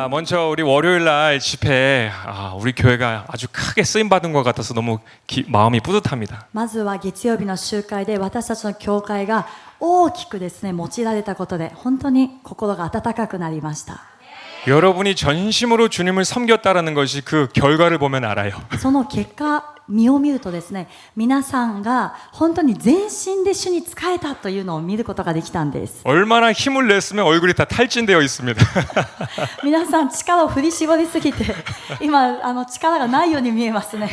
먼저 우리 월요일 날 집회 우리 교회가 아주 크게 쓰임 받은 것 같아서 너무 마음이 뿌듯합니다. まずは月曜日の集会で私たちの教会が大きくですね用いられたことで本当に心が温かくなりました。 여러분이 전심으로 주님을 섬겼다라는 것이 그 결과를 보면 알아요. その結果身を見るとですね、皆さんが本当に全身で主に仕えたというのを見ることができたんです。 얼마나 힘을 냈으면 얼굴이 다 탈진되어 있습니다. 皆さん力を振り絞りすぎて今力がないように見えますね。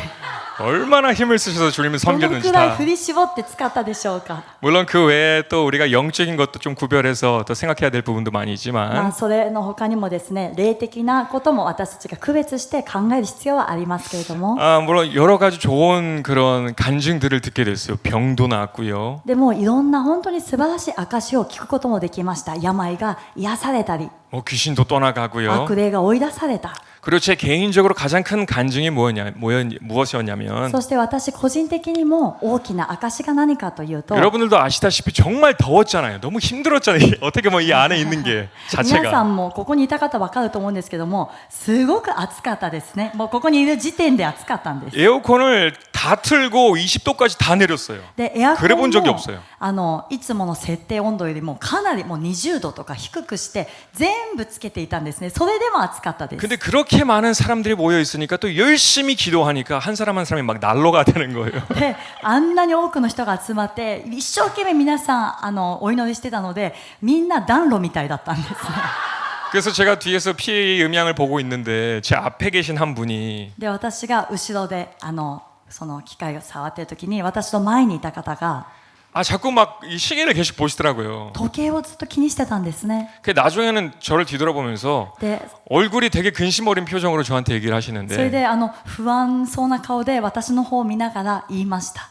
얼마나 힘을 쓰셔서 주님을 どの 섬겼는지 くらい 다. 振り絞って使ったでしょうか。 물론 그 외에 또 우리가 영적인 것도 좀 구별해서 또 생각해야 될 부분도 많이 まあ 있지만 それの他にもですね、霊的なことも私たちが区別して考える必要はありますけれども、 물론 여러 가지 좋은 그런 간증들을 듣게 됐어요. 병도 나았고요. でもいろんな本当に素晴らしい証を聞くこともできました。病が癒されたり、 귀신도 떠나가고요. 悪霊が追い出された。 그리고 제 개인적으로 가장 큰 간증이 무엇이었냐면 そして私個人的にも大きな証が何かというと、 여러분들도 아시다시피 정말 더웠잖아요. 너무 힘들었잖아요. 어떻게 뭐 이 안에 있는 게 皆さ 자체가. んもここにいた方分かると思うんですけども、すごく暑かったですね。もうここにいる時点で暑かったんです。 에어컨을 다 틀고 20도까지 다 내렸어요. でエアコン 그래본 적이 も 없어요. いつもの設定温度よりもかなりもう20度とか低くして全部つけていたんですね。それでも暑かったです。 근데 그렇게 많은 사람들이 모여 있으니까 또 열심히 기도하니까 한 사람 한 사람이 막 난로가 되는 거예요. であんなに多くの人が集まって一生懸命皆さんお祈りしてたので、みんな暖炉みたいだったんですね。 그래서 제가 뒤에서 PA 음향을 보고 있는데 제 앞에 계신 한 분이 で私が後ろでその機械を触っている時に私の前にいた方が 자꾸 막 이 시계를 계속 보시더라고요. 時計をずっと気にしてたんですね。 그 나중에는 저를 뒤돌아보면서 で 얼굴이 되게 근심 어린 표정으로 저한테 얘기를 それ 하시는데 で不安そうな顔で私の方を見ながら言いました。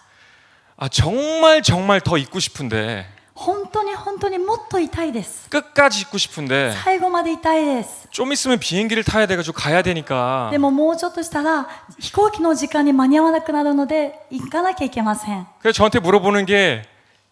정말 정말 더 있고 싶은데 本当に本当にもっといたいです。 끝까지 있고 싶은데 最後までいたいです。 좀 있으면 비행기를 타야 돼가지고 가야 되니까 でももうちょっとしたら飛行機の時間に間に合わなくなるので行かなきゃいけません。 그래서 저한테 물어보는 게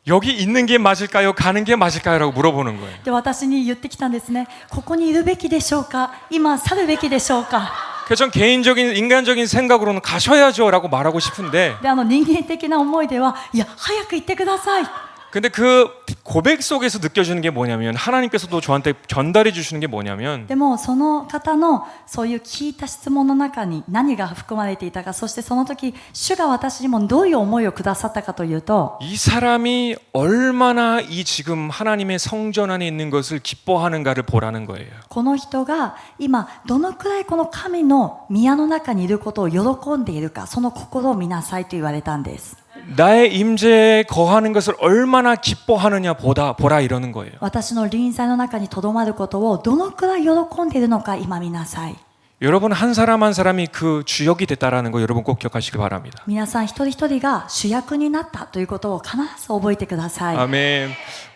여기 있는 게 맞을까요? 가는 게 맞을까요? 라고 물어보는 거예요. で私に言ってきたんですね。ここにいるべきでしょうか、今去るべきでしょうか。 그래서 전 개인적인 인간적인 생각으로는 가셔야죠 라고 말하고 싶은데 で人間的な思いではいや早く行ってください。 근데 그 고백 속에서 느껴지는 게 뭐냐면 하나님께서도 저한테 전달해 주시는 게 뭐냐면 でもその方のそういう聞いた質問の中に何が含まれていたか、そしてその時主が私にもどういう思いをくださったかというと、 이 사람이 얼마나 이 지금 하나님의 성전 안에 있는 것을 기뻐하는가를 보라는 거예요. この人が今どのくらいこの神の宮の中にいることを喜んでいるか、その心を見なさいと言われたんです。 나의 임재에 거하는 것을 얼마나 기뻐하느냐 보라 이러는 거예요. 私の臨在の中にとどまることをどのくらい喜んでいるのか今見なさい。 여러분 한 사람 한 사람이 그 주역이 됐다라는 거 여러분 꼭 기억하시기 바랍니다. 皆さん一人一人が主役になったということを必ず覚えてください。 아멘.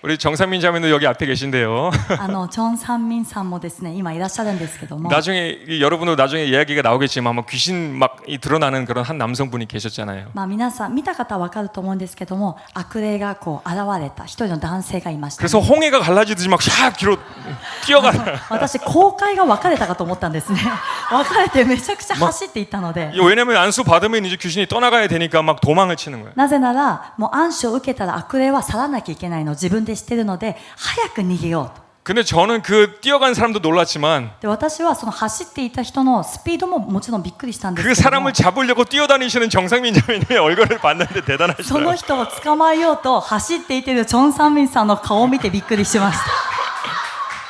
우리 정상민 자매도 여기 앞에 계신데요. チョン・サンミンさんもですね今いらっしゃるんですけども、 나중에 여러분도 나중에 이야기가 나오겠지만 아마 귀신 막 드러나는 그런 한 남성분이 계셨잖아요. 皆さん見た方は分かると思うんですけども、悪霊がこう現れた一人の男性がいました、 그래서 홍해가 갈라지듯이 막 샥 뒤로 뛰어가는. 私公開が分かれたかと思ったんですね。分かれてめちゃくちゃ走っていったので、 왜냐면 안수 받으면 이제 귀신이 떠나가야 되니까 막 도망을 치는 거예요. なぜならもう暗視を受けたら悪霊は去らなきゃいけないのを自分で知ってるので早く逃げようと。 근데 저는 그 뛰어간 사람도 놀랐지만 で私はその走っていた人のスピードももちろんびっくりしたんです 그 けども、 사람을 잡으려고 뛰어다니시는 정상민 자매님의 얼굴을 봤는데 そ 대단하시더라고요. の人を捕まえようと走っていてるチョン・サンミンさんの顔を見てびっくりしました。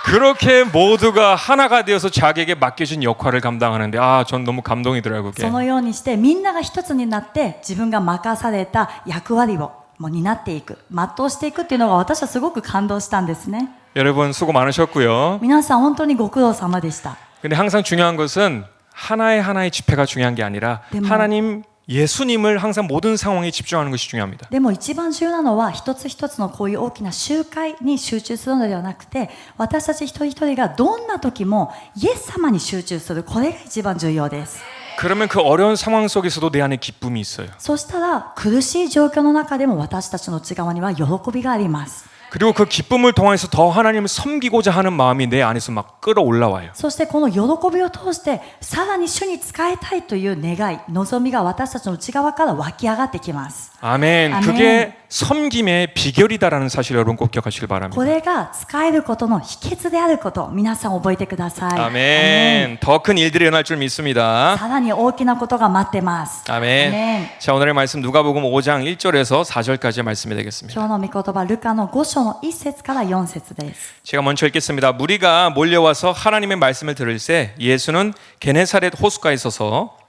그렇게 모두가 하나가 되어서 자기에게 맡겨진 역할을 감당하는데 전 너무 감동이더라고요. そのようにしてみんなが一つになって自分が任された役割をもう担っていく、全うしていくっていうのが私はすごく感動したんですね。 여러분 수고 많으셨고요. 皆さん本当にご苦労様でした。 근데 항상 중요한 것은 하나의 집회가 중요한 게 아니라 하나님 예수님을 항상 모든 상황에 집중하는 것이 중요합니다. でも一番重要なのは一つ一つのこういう大きな集会に集中するのではなくて、私たち一人一人がどんな時もイエス様に集中する、これが一番重要です。 그러면 그 어려운 상황 속에서도 내 안에 기쁨이 있어요. そしたら苦しい状況の中でも私たちの内側には喜びがあります。 그리고 그 기쁨을 통해서 더 하나님을 섬기고자 하는 마음이 내 안에서 막 끌어올라와요. そしてこの喜びを通してさらに主に仕えたいという願い、望みが私たちの内側から湧き上がってきます。 아멘. 아멘. 그게 섬김의 비결이다라는 사실 여러분 꼭 기억하시길 こ 바랍니다. れが使えることの秘訣であること、皆さん覚えてください。 아멘. 더 큰 일들이 일어날 줄 믿습니다. さらに大きなことが待ってます。 아멘. 자, 오늘의 말씀 누가복음 5장 1절에서 4절까지의 말씀이 되겠습니다. 今日の御言葉ルカの5章の1節から4節です。 제가 먼저 읽겠습니다. 무리가 몰려와서 하나님의 말씀을 들을 때 예수는 게네사렛 호숫가에 서서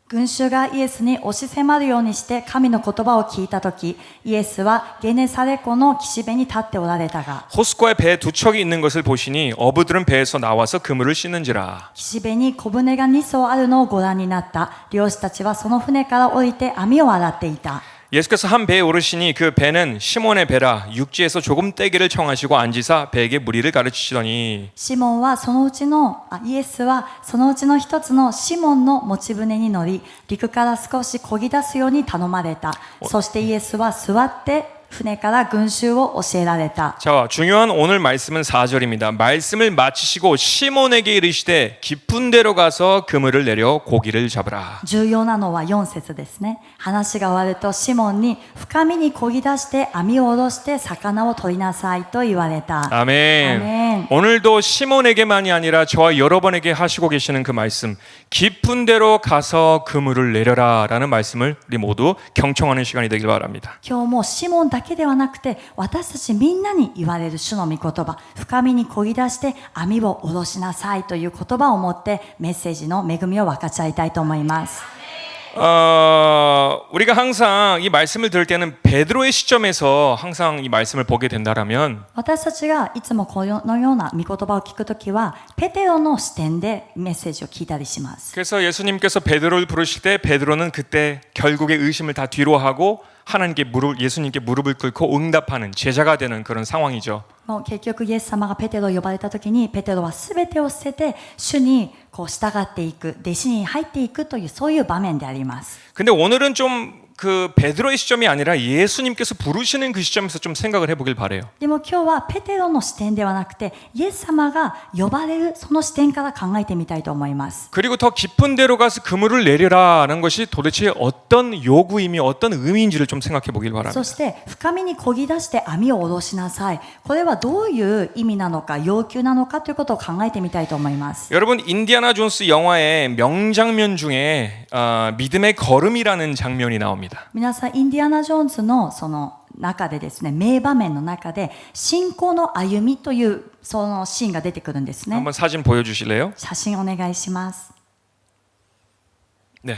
群衆がイエスに押し迫るようにして神の言葉を聞いたとき、イエスはゲネサレ湖の岸辺に立っておられたが、 호숫가에 배 두 척이 있는 것을 보시니 어부들은 배에서 나와서 그물을 씻는지라. 岸辺に小舟が2艘あるのをご覧になった漁師たちはその船から降りて網を洗っていた。 예수께서 한 배에 오르시니 그 배는 시몬의 배라 육지에서 조금 떼기를 청하시고 앉으사 배에게 무리를 가르치시더니 シモンはそのうちのイエスはそのうちの一つのシモンの持ち船に乗り、陸から少し漕ぎ出すように頼まれた。そしてイエスは座って船から群衆を教えられた。 자, 중요한 오늘 말씀은 4절입니다. 말씀을 마치시고 시몬에게 이르시되 깊은 데로 가서 그물을 내려 고기를 잡으라. 重要なのは4節ですね。話が終わるとシモンに深みに漕ぎ出して網を下ろして魚を取りなさいと言われた。 아멘. 아멘. 오늘도 시몬에게만이 아니라 저와 여러분에게 하시고 계시는 그 말씀, 깊은 데로 가서 그물을 내려라라는 말씀을 우리 모두 경청하는 시간이 되길 바랍니다. 今日もシモンだけではなくて私たちみんなに言われる主の御言葉、深みに漕ぎ出して網を下ろしなさいという言葉を持ってメッセージの恵みを分かち合いたいと思います。 우리가 항상 이 말씀을 들을 때는 베드로의 시점에서 항상 이 말씀을 보게 된다라면 私たちがいつもこのような御言葉を聞くときはペテロの視点でメッセージを聞いたりします。 그래서 예수님께서 베드로를 부르실 때 베드로는 그때 결국에 의심을 다 뒤로 하고 하나님께 예수님께 무릎을 꿇고 응답하는 제자가 되는 그런 상황이죠. もう結局イエス様がペテロを呼ばれたときにペテロは全てを捨てて主にこう従っていく、弟子に入っていくというそういう場面であります。 근데 오늘은 좀 그 베드로의 시점이 아니라 예수님께서 부르시는 그 시점에서 좀 생각을 해보길 바래요. でも今日はペテロの視点ではなくてイエス様が呼ばれるその視点から考えてみたいと思います。 그리고 더 깊은 데로 가서 그물을 내리라는 것이 도대체 어떤 요구이며 어떤 의미인지를 좀 생각해 보길 そ 바랍니다. して深みに漕ぎ出して網を下ろしなさい。これはどういう意味なのか要求なのかということを考えてみたいと思います。 여러분 인디아나 존스 영화의 명장면 중에 믿음의 걸음이라는 장면이 나옵니다. 皆さんインディアナ・ジョーンズのその中でですね、名場面の中で信仰の歩みというそのシーンが出てくるんですね。 한번 사진 보여주실래요? 写真お願いします。 네,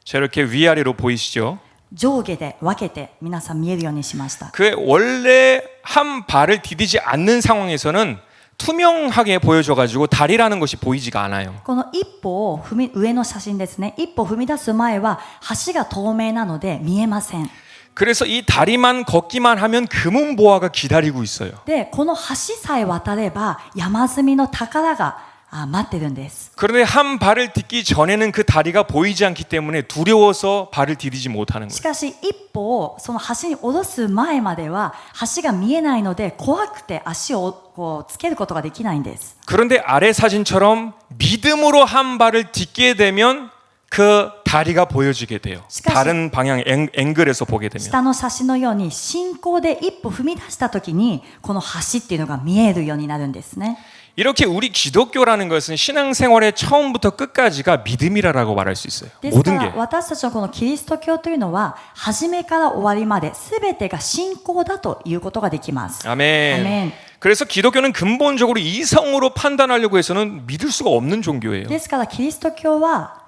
자 이렇게 위아래로 보이시죠? 上下で分けて皆さん見えるようにしました。 그 원래 한 발을 디디지 않는 상황에서는 투명하게 보여져가지고 다리라는 것이 보이지가 않아요. この一歩を上の写真ですね。一歩踏み出す前は橋が透明なので見えません。 그래서 이 다리만 걷기만 하면 금은보화가 기다리고 있어요. で、この橋さえ渡れば山積みの宝が待ってるんです。 그런데 한 발을 딛기 전에는 그 다리가 보이지 않기 때문에 두려워서 발을 디디지 못하는 し 거예요. かし一歩をその橋に下ろす前までは橋が見えないので怖くて足をこうつけることができないんです。 그런데 아래 사진처럼 믿음으로 한 발을 딛게 되면 그 다리가 보여지게 돼요. 시카시- 다른 방향 앵글에서 보게 되면. 下の写真のように信仰で一歩踏み出した時にこの橋っていうのが見えるようになるんですね。 이렇게 우리 기독교라는 것은 신앙생활의 처음부터 끝까지가 믿음이라고 말할 수 있어요. ですか 모든 ら 게. 私たちのこのキリスト教というのは初めから終わりまで全てが信仰だということができます。 아멘. 아멘. 그래서 기독교는 근본적으로 이성으로 판단하려고 해서는 믿을 수가 없는 종교예요. ですからキリスト教は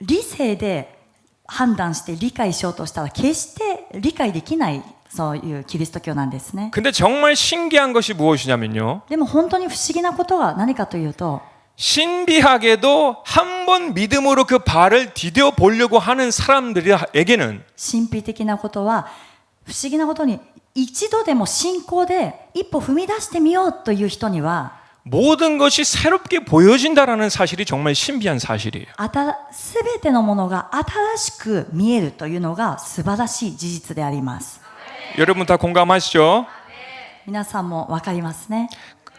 理性で判断して理解しようとしたら決して理解できないそういうキリスト教なんですね。 근데 정말 신기한 것이 무엇이냐면요. でも本当に不思議なことが何かというと 신비하게도 한 번 믿음으로 그 발을 디뎌 보려고 하는 사람들에게는 神秘的なことは不思議なことに一度でも信仰で一歩踏み出してみようという人には 모든 것이 새롭게 보여진다라는 사실이 정말 신비한 사실이에요. 全てのものが新しく見えるというのが素晴らしい事実であります。 여러분 다 공감하시죠? 皆さんもわかりますね。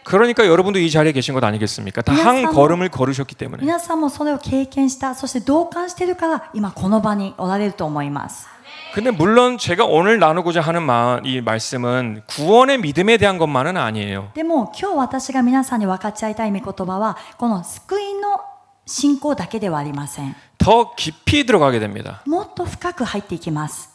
그러니까 여러분도 이 자리에 계신 것 아니겠습니까? 다 한 걸음을 걸으셨기 때문에. 皆さんもそれを経験した、そして同感しているから今この場におられると思います。 근데 물론 제가 오늘 나누고자 하는 이 말씀은 구원의 믿음에 대한 것만은 아니에요. でも今日私が皆さんに分かち合いたい御言葉はこの救いの信仰だけではありません。 더 깊이 들어가게 됩니다. もっと深く入っていきます。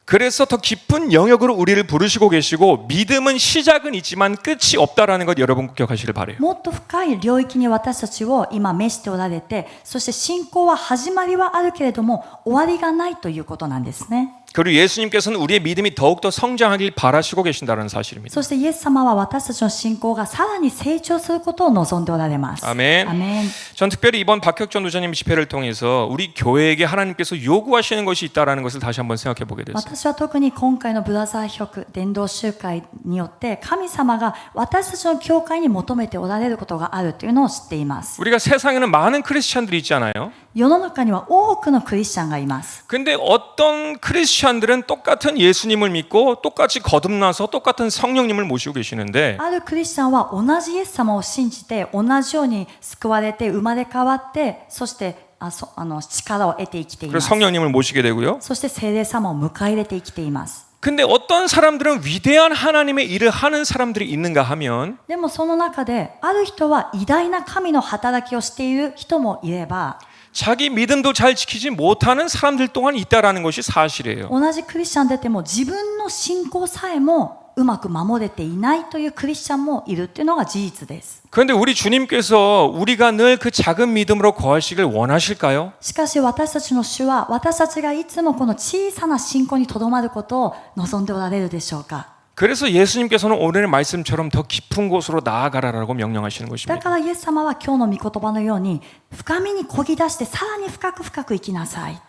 그래서 더 깊은 영역으로 우리를 부르시고 계시고 믿음은 시작은 있지만 끝이 없다라는 것 여러분 꼭 기억하시길 바라요. もっと深い領域に私たちを今召しておられて、そして信仰は始まりはあるけれども終わりがないということなんですね。 그리고 예수님께서는 우리의 믿음이 더욱더 성장하길 바라시고 계신다는 사실입니다. そしてイエス様は私たちの信仰がさらに成長することを望んでおられます。 아멘. アメン。 전 특별히 이번 박혁전 도자님 집회를 통해서 우리 교회에게 하나님께서 요구하시는 것이 있다라는 것을 다시 한번 생각해 보게 됐어요. 私は特に今回のブラザーヒ伝道集会によって神様が私たちの教会に求めておられることがあるというのを知っています。 우리가 세상에는 많은 크리스찬들이 있잖아요. 世の中には多くのクリスチャンがいます。 근데 어떤 크리스찬들은 똑같은 예수님을 믿고 똑같이 거듭나서 똑같은 성령님을 모시고 계시는데 あるクリスチャンは同じイエス様を信じて同じように救われて生まれ変わってそして力を得て生きていま 그래서 す。 성령님을 모시게 되고요. そして聖霊様を迎え入れて生きています。 근데 어떤 사람들은 위대한 하나님의 일을 하는 사람들이 있는가 하면 でもその中である人は偉大な神の働きをしている人もいれば 자기 믿음도 잘 지키지 못하는 사람들 또한 있다라는 것이 사실이에요. 同じクリスチャンでても自分の信仰さえもうまく守れていないというクリスチャンもいるっていうのが事実です。 그런데 우리 주님께서 우리가 늘 그 작은 믿음으로 거하시길 원하실까요? しかし私たちの主は私たちがいつもこの小さな信仰にとどまることを望んでおられるでしょうか。 그래서 예수님께서는 오늘의 말씀처럼 더 깊은 곳으로 나아가라라고 명령하시는 だ 것입니다. からイエス様は今日の御言葉のように深みに漕ぎ出してさらに深く深く生きなさい。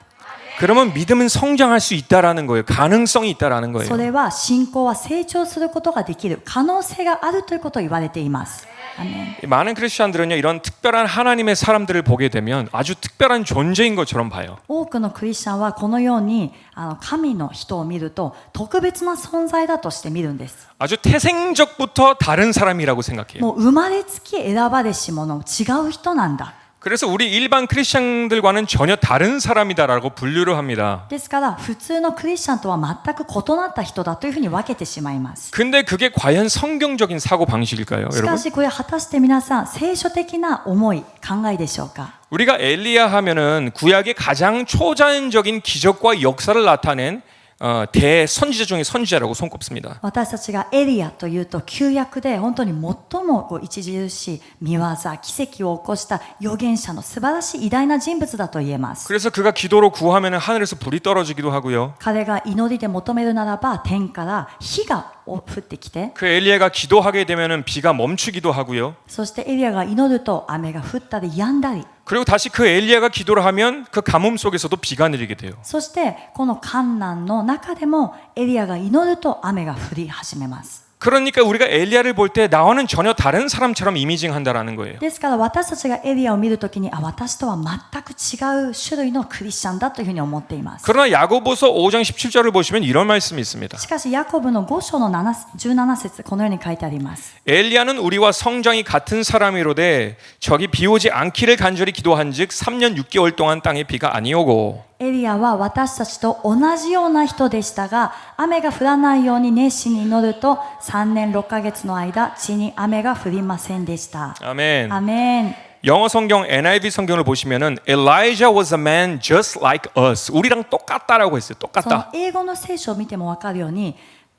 그러면 믿음은 성장할 수 있다라는 거예요. 가능성이 있다라는 そ 거예요. れは信仰は成長することができる可能性があるということを言われています。アメン。 많은 크리스천들은요 이런 특별한 하나님의 사람들을 보게 되면 아주 특별한 존재인 것처럼 봐요. 多くのクリスチャンはこのように神の人を見ると特別な存在だとして見るんです。 아주 태생적부터 다른 사람이라고 생각해요. もう生まれつき選ばれし者違う人なんだ。 그래서 우리 일반 크리스천들과는 전혀 다른 사람이다라고 분류를 합니다. ですから普通のクリスチャンとは全く異なった人だというふうに分けてしまいます。 근데 그게 과연 성경적인 사고 방식일까요, し 여러분? かしこれ果たして皆さん聖書的な思い考えでしょうか。 우리가 엘리야 하면은 구약의 가장 초자연적인 기적과 역사를 나타낸 대선지자 중에 선지자라고 손꼽습니다. 私たちがエリアというと旧約で本当に最も著しい見業奇跡を起こした預言者の素晴らしい偉大な人物だと言えます。 그래서 그가 기도로 구하면은 하늘에서 불이 떨어지기도 하고요. 彼が祈りで求めるならば天から火が降ってきて 그 엘리야가 기도하게 되면은 비가 멈추기도 하고요. そしてエリアが祈ると雨が降ったり止んだり 그리고 다시 그 엘리야가 기도를 하면 그 가뭄 속에서도 비가 내리게 돼요. そしてこの観難の中でもエリアが祈ると雨が降り始めます。 그러니까 우리가 엘리야를 볼 때 나와는 전혀 다른 사람처럼 이미징한다라는 거예요. ですから私たちがエリアを見るときに私とは全く違う種類のクリスチャンだというふうに思っています。 그러나 야고보서 5장 17절을 보시면 이런 말씀이 있습니다. しかしヤコブの5章の17節このように書いてあります。 엘리야는 우리와 성장이 같은 사람이로되 저기 비 오지 않기를 간절히 기도한즉 3년 6개월 동안 땅에 비가 아니오고 エリアは私たちと同じような人でしたが雨が降らないように熱心に祈ると3年6ヶ月の間地に雨が降りませんでした。 아멘. アメン。 영어 성경 NIV 성경을 보시면은 Elijah was a man just like us. 우리랑 똑같다라고 했어요. その 똑같다. 英語の聖書を見ても分かるように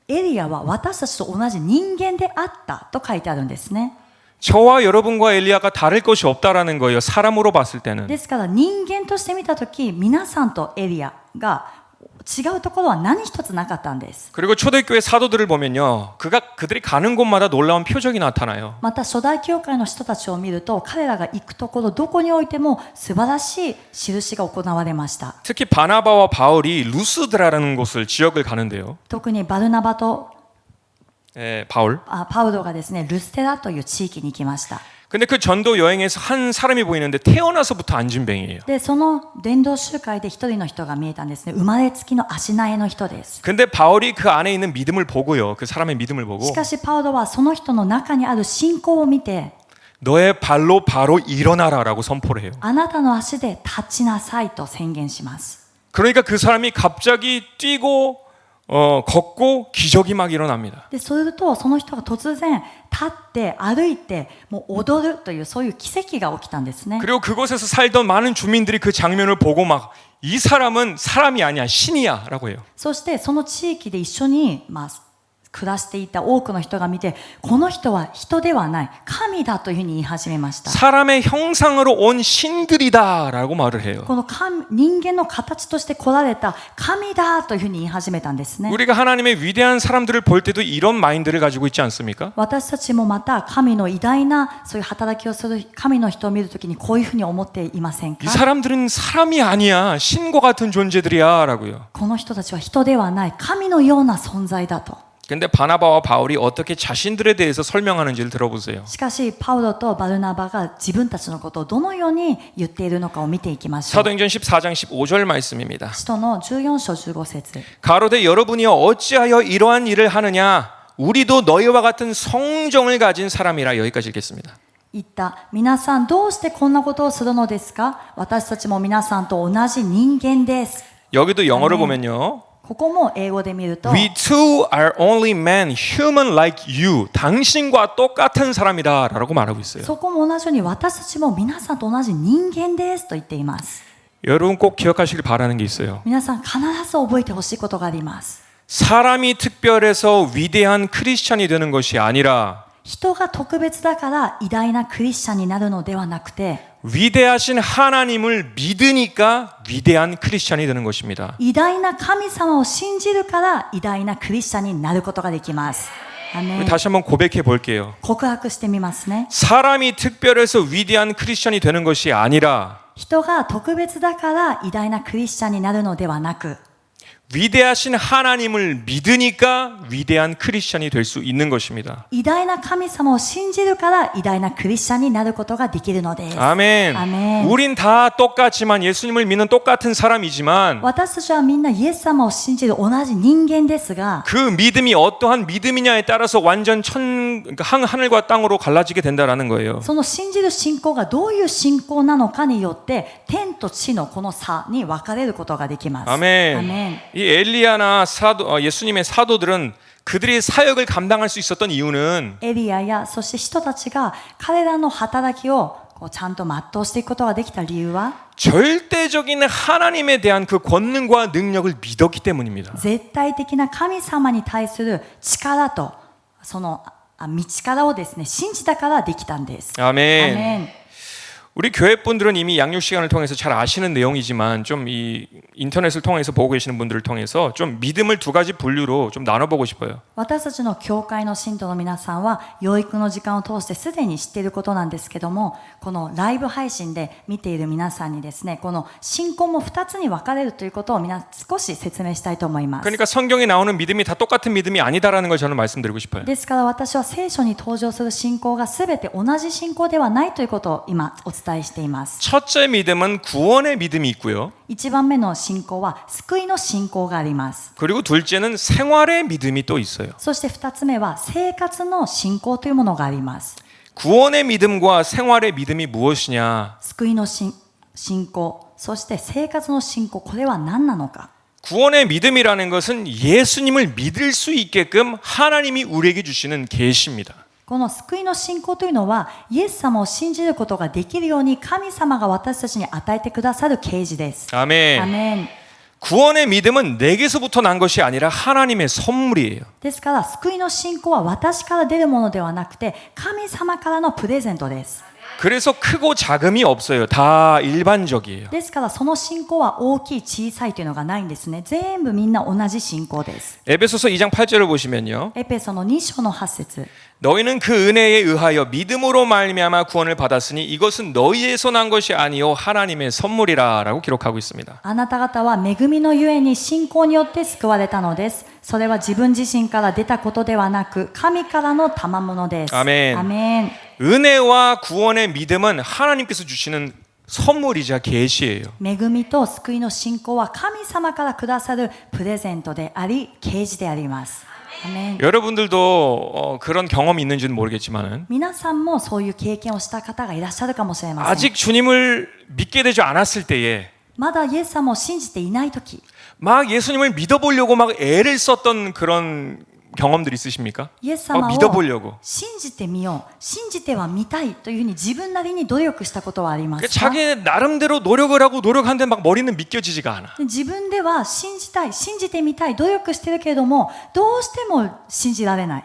エリアは私たちと同じ人間であったと書いてあるんですね。 저와 여러분과 엘리야가 다를 것이 없다라는 거예요. 사람으로 봤을 때는. ですから人間として見たとき皆さんとエリアが違うところは何一つなかったんです。 그리고 초대교회 사도들을 보면요. 그들이 가는 곳마다 놀라운 표적이 나타나요. また初代教会の人たちを見ると彼らが行くところどこにおいても素晴らしい印が行われました。 특히 바나바와 바울이 루스드라라는 곳을 지역을 가는데요. 特にバルナバと바울. パウロがですねルステラという地域に行きました。 근데 그 전도 여행에서 한 사람이 보이는데 태어나서부터 안진뱅이에요. でその伝道集会で一人の人が見えたんですね。生まれつきの足苗の人です。 근데 바울이 그 안에 있는 믿음을 보고요. 그 사람의 믿음을 보고 しかしパウロはその人の中にある信仰を見て、 너의 발로 바로 일어나라라고 선포를 해요. あなたの足で立ちなさいと宣言します。 그러니까 그 사람이 갑자기 뛰고 걷고 기적이 막 일어납니다. でそれとその人が突然立って歩いてもう踊るというそういう奇跡が起きたんですね。 그리고 그곳에서 살던 많은 주민들이 그 장면을 보고 막 이 사람은 사람이 아니야 신이야라고 해요. そしてその地域で一緒に暮らしていた多くの人が見て、この人は人ではない神だというふうに言い始めました。 사람의 형상으로 온 신들이다라고 말을 해요. この人間の形として来られた神だというふうに言い始めたんですね。 우리가 하나님의 위대한 사람들을 볼 때도 이런 마인드를 가지고 있지 않습니까? 私たちもまた神の偉大なそういう働きをする神の人を見るときにこういうふうに思っていませんか？ 이 사람들은 사람이 아니야 신과 같은 존재들이야라고요. この人たちは人ではない神のような存在だと。 근데 바나바와 바울이 어떻게 자신들에 대해서 설명하는지를 들어보세요. しかしパウロとバルナバが自分たちのことをどのように言っているのかを見ていきましょう。 사도행전 14장 15절 말씀입니다. 使徒の14章15節 가로되 여러분이여 어찌하여 이러한 일을 하느냐 우리도 너희와 같은 성정을 가진 사람이라. 여기까지 읽겠습니다. 言った。皆さんどうしてこんなことをするのですか？私たちも皆さんと同じ人間です。 여기도 영어를 보면요. ここも英語で見ると We too are only men, human like you. 당신과 똑같은 사람이다 라고 말하고 있어요. そこも同じように私たちも皆さんと同じ人間ですと言っています。 여러분 꼭 기억하시길 바라는 게 있어요. 皆さん必ず覚えてほしいことがあります。 사람이 특별해서 위대한 크리스찬이 되는 것이 아니라 人が特別だから偉大なクリスチャンになるのではなくて 위대하신 하나님을 믿으니까 위대한 크리스찬이 되는 것입니다. 偉大な神様を信じるから偉大なクリスチャンになることができます。アメン。 다시 한번 고백해 볼게요. 告白してみますね。 사람이 특별해서 위대한 크리스찬이 되는 것이 아니라 人が特別だから偉大なクリスチャンになるのではなく 위대하신 하나님을 믿으니까 위대한 크리스찬이 될 수 있는 것입니다. 偉大な神様を信じるから偉大なクリスチャンになることができるのです。 아멘. 아멘. 우린 다 똑같지만 예수님을 믿는 똑같은 사람이지만 私たちはみんなイエス様を信じる同じ人間ですが 그 믿음이 어떠한 믿음이냐에 따라서 완전 하늘과 땅으로 갈라지게 된다라는 거예요. その信じる信仰がどういう信仰なのかによって天と地のこの差に分かれることができます。 아멘. アメン。 이 엘리야나 예수님의 사도들은 그들의 사역을 감당할 수 있었던 이유는 エリアやそして人たちが彼らの働きをちゃんと全うしていくことができた理由は 절대적인 하나님에 대한 그 권능과 능력을 믿었기 때문입니다. 絶対的な神様に対する力とその道からをですね信じたからできたんです。 아멘. アメン。 우리 교회 분들은 이미 양육 시간을 통해서 잘 아시는 내용이지만 좀 이 인터넷을 통해서 보고 계시는 분들을 통해서 좀 믿음을 두 가지 분류로 좀 나눠보고 싶어요. 私たちの教会の信徒の皆さんは養育の時間を通してすでに知っていることなんですけども、このライブ配信で見ている皆さんにですね、この信仰も2つに分かれるということを少し説明したいと思います。 그러니까 성경에 나오는 믿음이 다 똑같은 믿음이 아니다라는 걸 저는 말씀드리고 싶어요. ですから私は聖書に登場する信仰が全て同じ信仰ではないということを今お伝えしています。 첫째 믿음은 구원의 믿음이 있고요. 1番目の信仰は救いの信仰があります。 그리고 둘째는 생활의 믿음이 또 있어요. そして2つ目は生活の信仰というものがあります。 구원의 믿음과 생활의 믿음이 무엇이냐? 救いの信仰、そして生活の信仰、これは何なのか。 구원의 믿음이라는 것은 예수님을 믿을 수 있게끔 하나님이 우리에게 주시는 계시입니다. この救いの信仰というのはイエス様を信じることができるように神様が私たちに与えてくださる啓示です。 아멘. アメン。 구원의 믿음은 내게서부터 난 것이 아니라 하나님의 선물이에요. ですから救いの信仰は私から出るものではなくて神様からのプレゼントです。 그래서 크고 작음이 없어요. 다 일반적이에요. ですからその信仰は大きい小さいというのがないんですね。全部みんな同じ信仰です。 에베소서 2장 8절을 보시면요. エペソの2章の8節 너희는 그 은혜에 의하여 믿음으로 말미암아 구원을 받았으니 이것은 너희에서 난 것이 아니요 하나님의 선물이라라고 기록하고 있습니다. あなた方は恵みのゆえに信仰によって救われたのです。それは自分自身から出たことではなく神からの賜物です。アメン。アメン。 은혜와 구원의 믿음은 하나님께서 주시는 선물이자 계시예요. 恵みと救いの信仰は神様からくださるプレゼントであり啓示であります。アメン。 여러분들도 그런 경험이 있는지는 모르겠지만은 皆さんもそういう経験をした方がいらっしゃるかもしれません。 아직 주님을 믿게 되지 않았을 때에 まだイエス様を信じていない時、 막 예수님을 믿어보려고 막 애를 썼던 그런 경험들 있으십니까? イエス様 막 を 믿어보려고. 信じてみよう、信じてはみたいというふうに自分なりに努力したことはありますか？ 자기 나름대로 노력을 하고 노력하는데 막 머리는 믿겨지지가 않아. 自分では信じたい、信じてみたい、努力してるけれどもどうしても信じられない。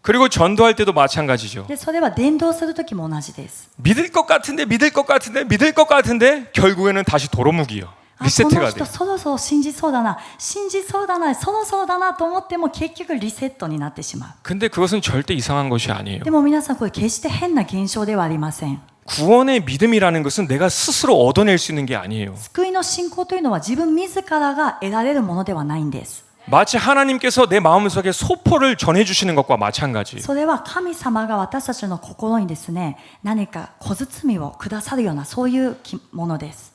그리고 전도할 때도 마찬가지죠. でそれは伝道する時も同じです。 믿을 것 같은데 믿을 것 같은데 믿을 것 같은데 결국에는 다시 도루묵이요. あ、この 리세트가 人 돼요. そろそろ信じそうだな、信じそうだな、そろそろだなと思っても結局リセットになってしまう。 근데 그것은 절대 이상한 것이 아니에요. でも皆さんこれ決して変な現象ではありません。 구원의 믿음이라는 것은 내가 스스로 얻어낼 수 있는 게 아니에요. 救いの信仰というのは自分自らが得られるものではないんです。 마치 하나님께서 내 마음속에 소포를 전해주시는 것과 마찬가지. それは神様が私たちの心にですね、何か小包をくださるようなそういうものです。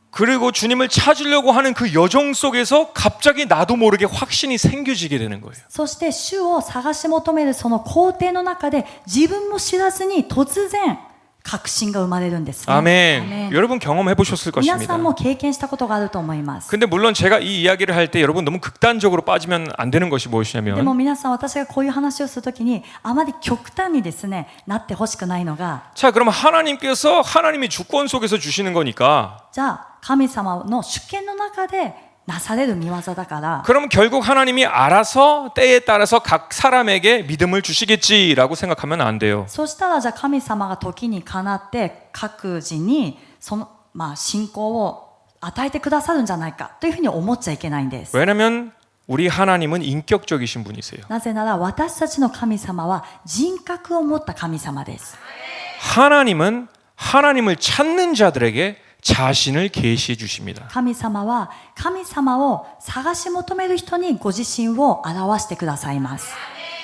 그리고 주님을 찾으려고 하는 그 여정 속에서 갑자기 나도 모르게 확신이 생겨지게 되는 거예요. そして主を探し求めるその工程の中で自分も知らずに突然確信が生まれるんですね。 아멘. 여러분 경험해 보셨을 皆 것입니다. さんも経験したことがあると思います。 근데 물론 제가 이 이야기를 할 때 여러분 너무 극단적으로 빠지면 안 되는 것이 でも 무엇이냐면 皆さん、私がこういう話をするときにあまり極端にですねなってほしくないのが、 자 그럼 하나님께서 하나님이 주권 속에서 주시는 거니까 じゃあ神様の主権の中でなされる御業だから、 그럼 결국 하나님이 알아서 때에 따라서 각 사람에게 믿음을 주시겠지라고 생각하면 안 돼요. そしたらじゃあ神様が時にかなって各自にその、信仰を与えてくださるんじゃないかというふうに思っちゃいけないんです。 왜냐하면 우리 하나님은 인격적이신 분이세요. なぜなら私たちの神様は人格を持った神様です。 하나님은 하나님을 찾는 자들에게 자신을 계시해 주십니다. 神様は神様を探し求める人にご自身を表してくださいます。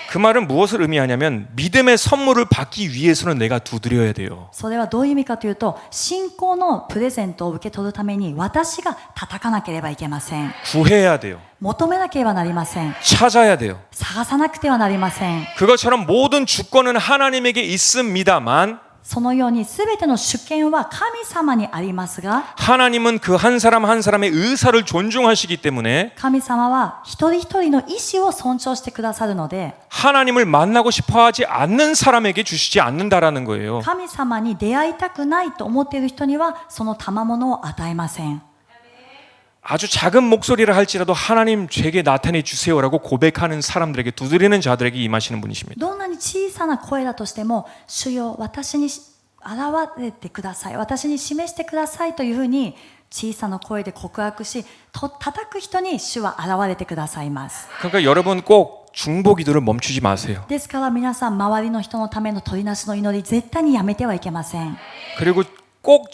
그 말은 무엇을 의미하냐면 믿음의 선물을 받기 위해서는 내가 두드려야 돼요. それはどういう意味かというと、信仰のプレゼントを受け取るために私が叩かなければいけません。 구해야 돼요. 求めなければなりません。 찾아야 돼요. 探さなくてはなりません。 그것처럼 모든 주권은 하나님에게 있습니다만 そのように全ての主権は神様にありますが、 하나님은 그 한 사람 한 사람의 의사를 존중하시기 때문에 神様は一人一人の意思を尊重してくださるので、 하나님을 만나고 싶어하지 않는 사람에게 주시지 않는다라는 거예요. 神様に出会いたくないと思っている人にはその賜物を与えません。 아주 작은 목소리를 할지라도 하나님 제게 나타내 주세요라고 고백하는 사람들에게 두드리는 자들에게 임하시는 분이십니다. どんなに小さな声だとしても、主よ私に現れてください、私に示してくださいというふうに小さな声で告白し、叩く人に主は現れてくださいます。 그러니까 여러분 꼭 중보기도를 멈추지 마세요. ですから皆さん、周りの人のための取りなしの祈り絶対にやめてはいけません。 그리고 꼭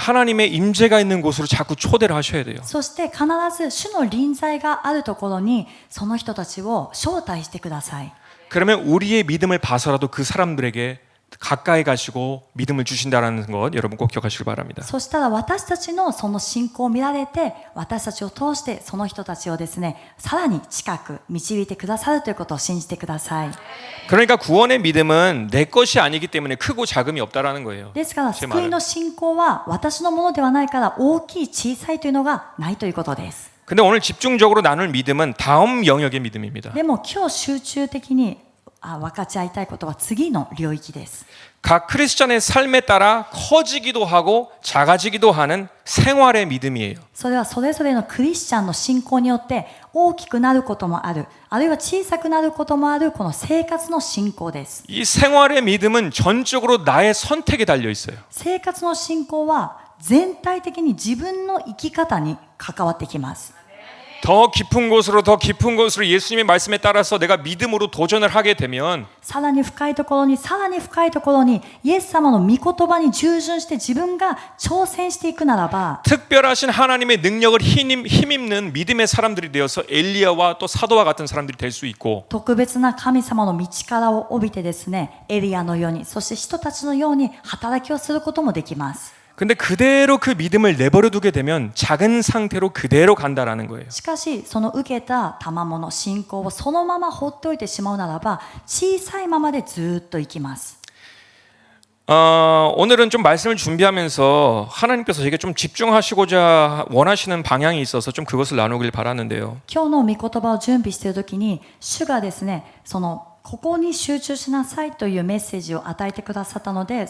하나님의 임재가 있는 곳으로 자꾸 초대를 하셔야 돼요. そして必ず主の臨在があるところにその人たちを招待してください。 그러면 우리의 믿음을 봐서라도 그 사람들에게 가까이 가시고 믿음을 주신다는 것 여러분 꼭 기억하시길 바랍니다. そしたら私たちのその信仰を見られて、私たちを通してその人たちをですね、さらに近く導いてくださるということを信じてください。 그러니까 구원의 믿음은 내 것이 아니기 때문에 크고 작음이 없다라는 거예요. ですから제 救いの信仰は私のものではないから大きい小さいというのがないということです。 근데 오늘 집중적으로 나눌 믿음은 다음 영역의 믿음입니다. でも今日集中的に分かち合いたいことは次の領域です。 각 크리스천의 삶에 따라 커지기도 하고 작아지기도 하는 생활의 믿음이에요. それはそれぞれのクリスチャンの信仰によって大きくなることもある、あるいは小さくなることもあるこの生活の信仰です。 이 생활의 믿음은 전적으로 나의 선택에 달려 있어요. 生活の信仰は全体的に自分の生き方に関わってきます。더 깊은 곳으로 더 깊은 곳으로 예수님의 말씀에 따라서 내가 믿음으로 도전을 하게 되면 さらに深いところにさらに深いところにイエス様の御言葉に従順して自分が挑戦していくならば 특별하신 하나님의 능력을 힘입는 믿음의 사람들이 되어서 엘리야와 또 사도와 같은 사람들이 될 수 있고 特別な神様の道からを帯びてですねエリアのようにそして人たちのように働きをすることもできます 근데 그대로 그 믿음을 내버려 두게 되면 작은 상태로 그대로 간다라는 거예요. しかしその受けた賜物信仰をそのまま放っておいてしまうならば小さいままでずっと生きます 오늘은 좀 말씀을 준비하면서 하나님께서 제게 좀 집중하시고자 원하시는 방향이 있어서 좀 그것을 나누길 바라는데요. 今日の御言葉を準備しているときに主がですねここに集中しなさいというメッセージを与えてくださったので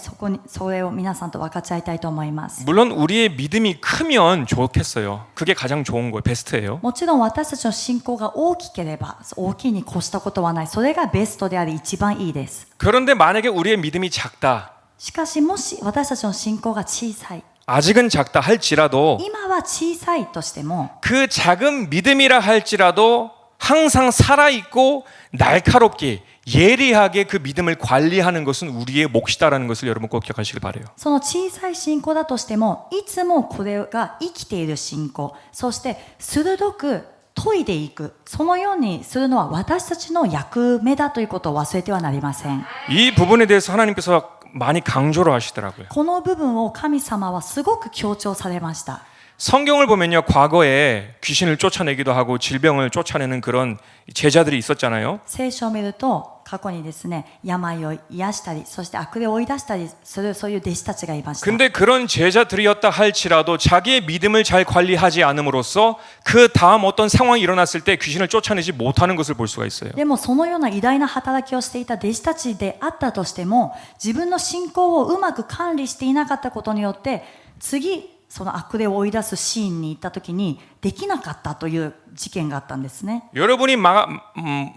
それを皆さんと分かち合いたいと思います 물론 우리의 믿음이 크면 좋겠어요. 그게 가장 좋은 거예요. 베스트예요. もちろん私たちの信仰が大きければ大きいに越したことはないそれがベストであり一番いいです 그런데 만약에 우리의 믿음이 작다. しかしもし私たちの信仰が小さい 아직은 작다 할지라도 今は小さいとしても 그 작은 믿음이라 할지라도 항상 살아있고 날카롭게 예리하게 그 믿음을 관리하는 것은 우리의 몫이다라는 것을 여러분 꼭 기억하시길 바라요. その小さい信仰だとしてもいつもこれが生きている信仰そして鋭く研いでいくそのようにするのは私たちの役目だということを忘れてはなりません 이 부분에 대해서 하나님께서 많이 강조를 하시더라고요. この部分を神様はすごく強調されました 성경을 보면요, 과거에 귀신을 쫓아내기도 하고 질병을 쫓아내는 그런 제자들이 있었잖아요. 聖書を見ると過去にですね病を癒したりそして悪霊を追い出したりするそういう弟子たちがいました 근데 그런 제자들이었다 할지라도 자기의 믿음을 잘 관리하지 않음으로써 그 다음 어떤 상황이 일어났을 때 귀신을 쫓아내지 못하는 것을 볼 수가 있어요. でもそのような偉大な働きをしていた弟子たちであったとしても自分の信仰をうまく管理していなかったことによって次その悪霊を追い出すシーンに行った時にできなかったという事件があったんですね 여러분이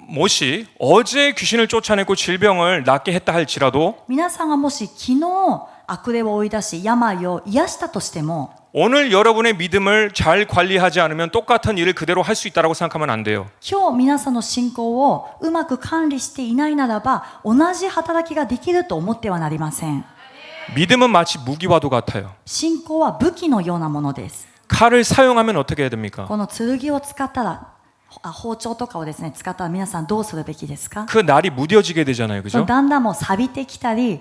못이 어제 귀신을 쫓아내고 질병을 낫게 했다 할지라도 皆さんがもし昨日悪霊を追い出し病を癒したとしても 오늘 여러분의 믿음을 잘 관리하지 않으면 똑같은 일을 그대로 할 수 있다고 생각하면 안 돼요. 今日皆さんの信仰をうまく管理していないならば同じ働きができると思ってはなりません 믿음은 마치 무기와도 같아요. 信仰は武器のようなものです 칼을 사용하면 어떻게 해야 됩니까? この剣を使ったら包丁とかをですね使ったら皆さんどうするべきですか 그 날이 무뎌지게 되잖아요. 그죠? だんだんもう錆びてきたり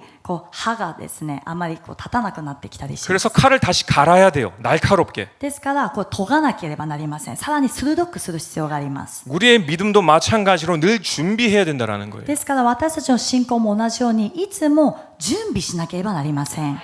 刃がですねあまり立たなくなってきたりします 그래서 칼을 다시 갈아야 돼요. 날카롭게. ですから研がなければなりませんさらに鋭くする必要があります 우리의 믿음도 마찬가지로 늘 준비해야 된다는 거예요. ですから私たちの信仰も同じようにいつも準備しなければなりません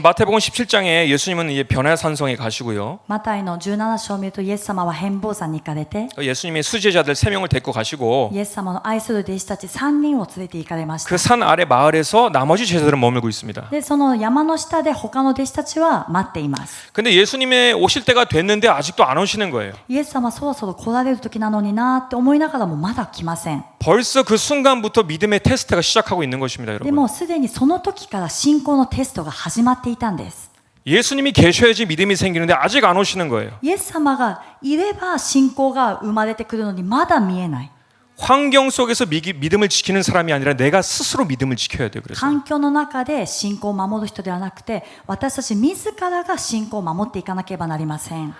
마태복음 17장에 예수님은 이제 변화산성에 가시고요. マタイの17章を見るとイエス様は変貌山に行かれて 예수님이 수제자들 3명을 데리고 가시고 イエス様の愛する弟子たち3人を連れて行かれました 그 산 아래 마을에서 나머지 제자들은 머물고 있습니다. でその山の下で他の弟子たちは待っています 근데 예수님의 오실 때가 됐는데 아직도 안 오시는 거예요. イエス様そろそろ来られる時なのになって思いながらもまだ来ません 벌써 그 순간부터 믿음의 테스트가 시작하고 있는 것입니다, で 여러분. もすでにその時から信仰のテストが始まっていたんです 예수님이 계셔야지 믿음이 생기는데 아직 안 오시는 거예요. イエス様がいれば信仰が生まれてくるのにまだ見えない 환경 속에서 믿음을 지키는 사람이 아니라 내가 스스로 믿음을 지켜야 돼요. 그래서 環境の中で信仰を守る人ではなくて私たち自らが信仰を守っていかなければなりません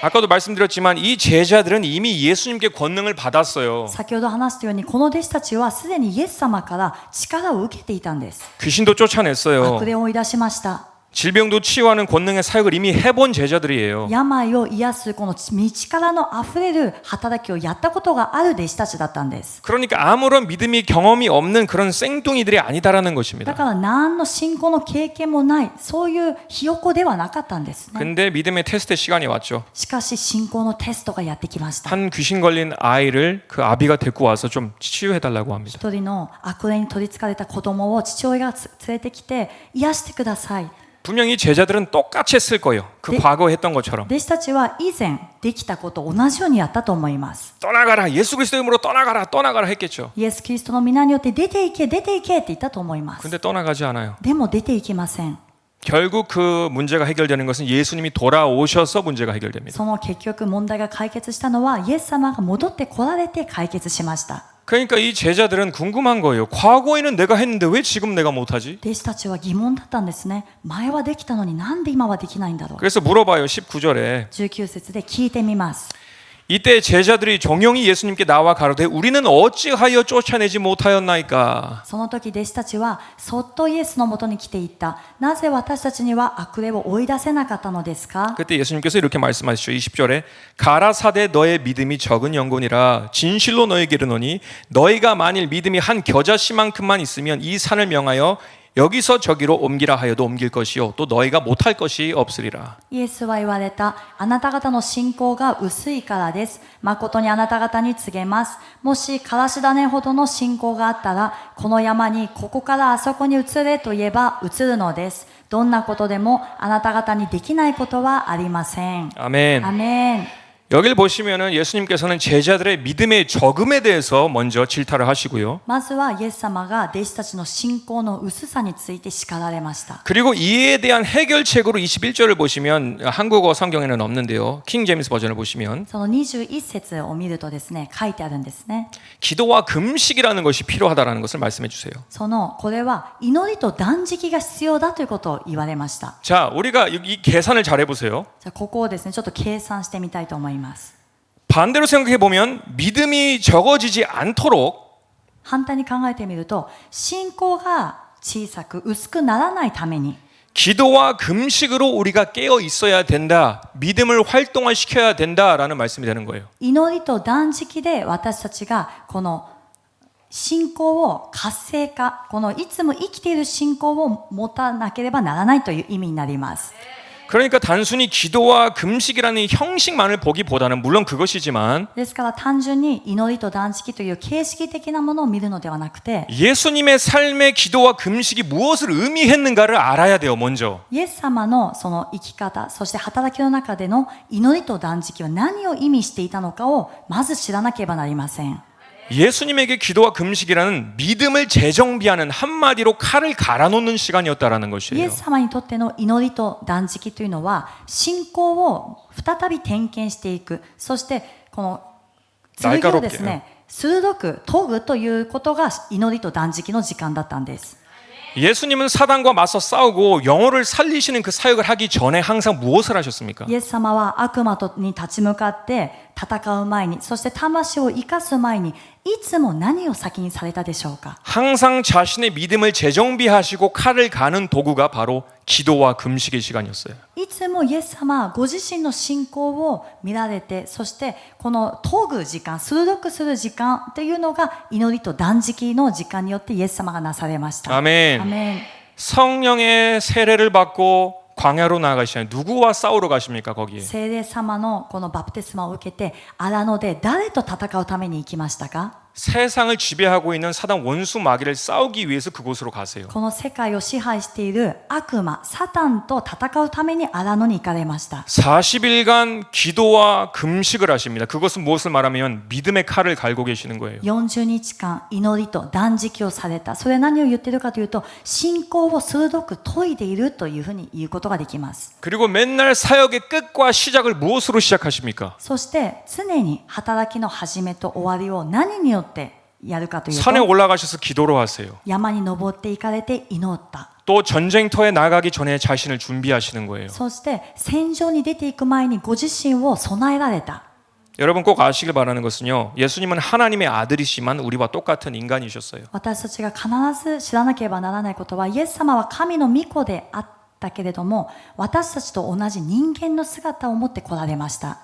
아까도 말씀드렸지만 이 제자들은 이미 예수님께 권능을 받았어요. 先ほど話したようにこの弟子たちはすでにイエス様から力を受けていたんです 귀신도 쫓아냈어요. 悪霊を追い出しました 질병도 치유하는 권능의 사역을 이미 해본 제자들이에요. 病を癒すこの道からのあふれる働きをやったことがある弟子たちだったんです 그러니까 아무런 믿음이 경험이 없는 그런 생뚱이들이 아니다라는 だ 것입니다. から何の信仰の経験もないそういうひよこではなかったんですね 근데 믿음의 테스트 시간이 왔죠. しかし信仰のテストがやってきました 한 귀신 걸린 아이를 그 아비가 데리고 와서 좀 치유해달라고 합니다. 一人の悪霊に取りつかれた子供を父親が連れてきて癒してください 분명히 제자들은 똑같이 했을 거예요. 그 네. 과거에 했던 것처럼. 弟子たちは以前できたこと同じようにやったと思います 떠나가라. 예수 그리스도 이름으로 떠나가라 했겠죠. イエス・キリストの皆によって出ていけ出ていけって言ったと思います 근데 떠나가지 않아요. でも出ていきません 결국 그 문제가 해결되는 것은 예수님이 돌아오셔서 문제가 해결됩니다. その結局問題が解決したのはイエス様が戻ってこられて解決しました。 그러니까 이 제자들은 궁금한 거예요. 과거에는 내가 했는데 왜 지금 내가 못하지? 弟子たちは疑問だったんですね。前はできたのになんで今はできないんだろう。 그래서 물어봐요. 19절에 19節で聞いてみます。 이때 제자들이 종영이 예수님께 나와 가로되 우리는 어찌하여 쫓아내지 못하였나이까. その時弟子たちはそっとイエスのもとに来ていった。なぜ私たちには悪霊を追い出せなかったのですか？ 그때 예수님께서 이렇게 말씀하시죠. 20절에 가라사대 너의 믿음이 적은 영혼이라 진실로 너에게 이르노니 너희가 만일 믿음이 한 겨자씨만큼만 있으면 이 산을 명하여 여기서 저기로 옮기라 하여도 옮길 것이요 또 너희가 못할 것이 없으리라. イエスは言われた。あなた方の信仰が薄いからです。誠にあなた方に告げます。もしからし種ほどの信仰があったら、この山にここからあそこに移れと言えば移るのです。どんなことでもあなた方にできないことはありません。 아멘. アメン。 여기를 보시면은 예수님께서는 제자들의 믿음의 적음에 대해서 먼저 질타를 하시고요. まずはイエス様が弟子たちの信仰の薄さについて叱られました。 그리고 이에 대한 해결책으로 21절을 보시면 한국어 성경에는 없는데요. 킹 제임스 버전을 보시면 その21節を見るとですね、書いてあるんですね。 기도와 금식이라는 것이 필요하다라는 것을 말씀해 주세요. これは祈りと断食が必要だということを言われました。 자, 우리가 이 계산을 잘 해보세요. じゃあここをですね、ちょっと計算してみたいと思います。 반대로 생각해 보면 믿음이 적어지지 않도록 反対に考えてみると、信仰が小さく薄くならないために 기도와 금식으로 우리가 깨어 있어야 된다. 믿음을 활동화시켜야 된다라는 말씀이 되는 거예요. 祈りと断食で私たちがこの信仰を活性化、このいつも生きている信仰を持たなければならないという意味になります。 그러니까 단순히 기도와 금식이라는 형식만을 보기보다는 물론 그것이지만 ですから単純に祈りと断食という形式的なものを見るのではなくて、 예수님의 삶의 기도와 금식이 무엇을 의미했는가를 알아야 돼요. 먼저. イエス様のその生き方、そして働きの中での祈りと断食は何を意味していたのかをまず知らなければなりません。 예수님에게 기도와 금식이라는 믿음을 재정비하는 한마디로 칼을 갈아놓는 시간이었다라는 イ 것이에요. エス様にとっての祈りと断食というのは信仰を再び点検していく、そしてこの剣をですね鋭く研ぐということが祈りと断食の時間だったんです。 예수님은 사단과 맞서 싸우고 영혼을 살리시는 그 사역을 하기 전에 항상 무엇을 하셨습니까? イエス様は悪魔に立ち向かって戦う前に、そして魂を生かす前にいつも何を先にされたでしょうか。 항상 자신의 믿음을 재정비하시고 칼을 가는 도구가 바로 기도와 금식의 시간이었어요. いつもイエス様はご自身の信仰を見られて、そしてこの研ぐ時間、鋭くする時間というのが祈りと断食の時間によってイエス様がなされました。 아멘. アメン。 성령의 세례를 받고 광야로 나아가시잖아요. 누구와 싸우러 가십니까 거기에? 聖霊様のこのバプテスマを受けて荒野で誰と戦うために行きましたか？ 세상을 지배하고 있는 사단 원수 마귀를 싸우기 위해서 그곳으로 가세요. この世界を支配している悪魔サタンと戦うために荒野に行かれました。 40일간 기도와 금식을 하십니다. 그것은 무엇을 말하면 믿음의 칼을 갈고 계시는 거예요. 40日間祈りと断食をされた。それは何を言っているかというと、信仰を鋭く研いでいるというふうに言うことができます。 그리고 맨날 사역의 끝과 시작을 무엇으로 시작하십니까? そして常に働きの始めと終わりを何によってやるかという 산에 と、 올라가셔서 기도로 하세요. 山に登っていかれて祈った。 또 전쟁터에 나가기 전에 자신을 준비하시는 거예요. そして戦場に出ていく前にご自身を備えられた。 여러분 꼭 아시길 바라는 것은요. 예수님은 하나님의 아들이시만 우리와 똑같은 인간이셨어요. 私たちが必ず知らなければならないことは、イエス様は神の御子であったけれども、私たちと同じ人間の姿を持って来られました。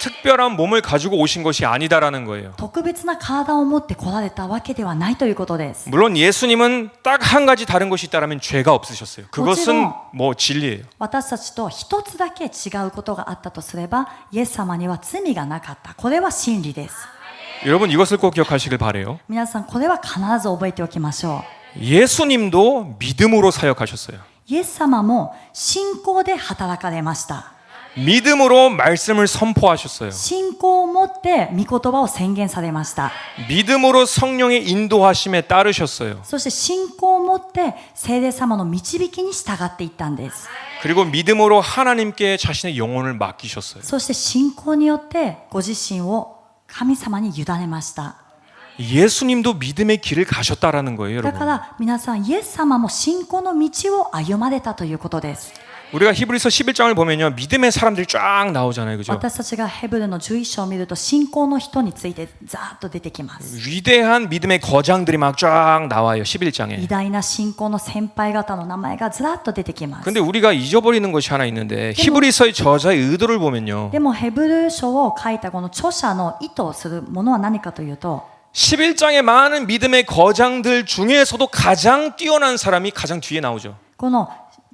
특별한 몸을 가지고 오신 것이 아니다라는 거예요. 特別な体を持って来られたわけではないということです。 물론 예수님은 딱 한 가지 다른 것이 있다면 죄가 없으셨어요. 그것은 뭐 진리예요. 私たちと一つだけ違うことがあったとすれば、イエス様には罪がなかった。これは真理です。 여러분 이것을 꼭 기억하시길 바래요. 皆さん、これは必ず覚えておきましょ 예수님도 믿음으로 사역하셨어요. う。イエス様も信仰で働かれました。 믿음으로 말씀을 선포하셨어요. 信仰を持って御言葉を宣言されました。 믿음으로 성령의 인도하심에 따르셨어요. そして信仰をもって聖霊様の導きに従っていったんです。 그리고 믿음으로 하나님께 자신의 영혼을 맡기셨어요. そして信仰によってご自身を神様に委ねました。 예수님도 믿음의 길을 가셨다라는 거예요, だか 여러분. ら皆さんイエス様も信仰の道を歩まれたということです。 우리가 히브리서 11장을 보면요, 믿음의 사람들이 쫙 나오잖아요, 그죠? 私たちがヘブルの11章を見ると信仰の人についてざーっと出てきます。 위대한 믿음의 거장들이 막 쫙 나와요, 11장에. 偉大な信仰の先輩方の名前がずらっと出てきます。 근데 우리가 잊어버리는 것이 하나 있는데 히브리서의 저자의 의도를 보면요, でもヘブル書を書いたこの著者の意図するものは何かというと、 11장의 많은 믿음의 거장들 중에서도 가장 뛰어난 사람이 가장 뒤에 나오죠. この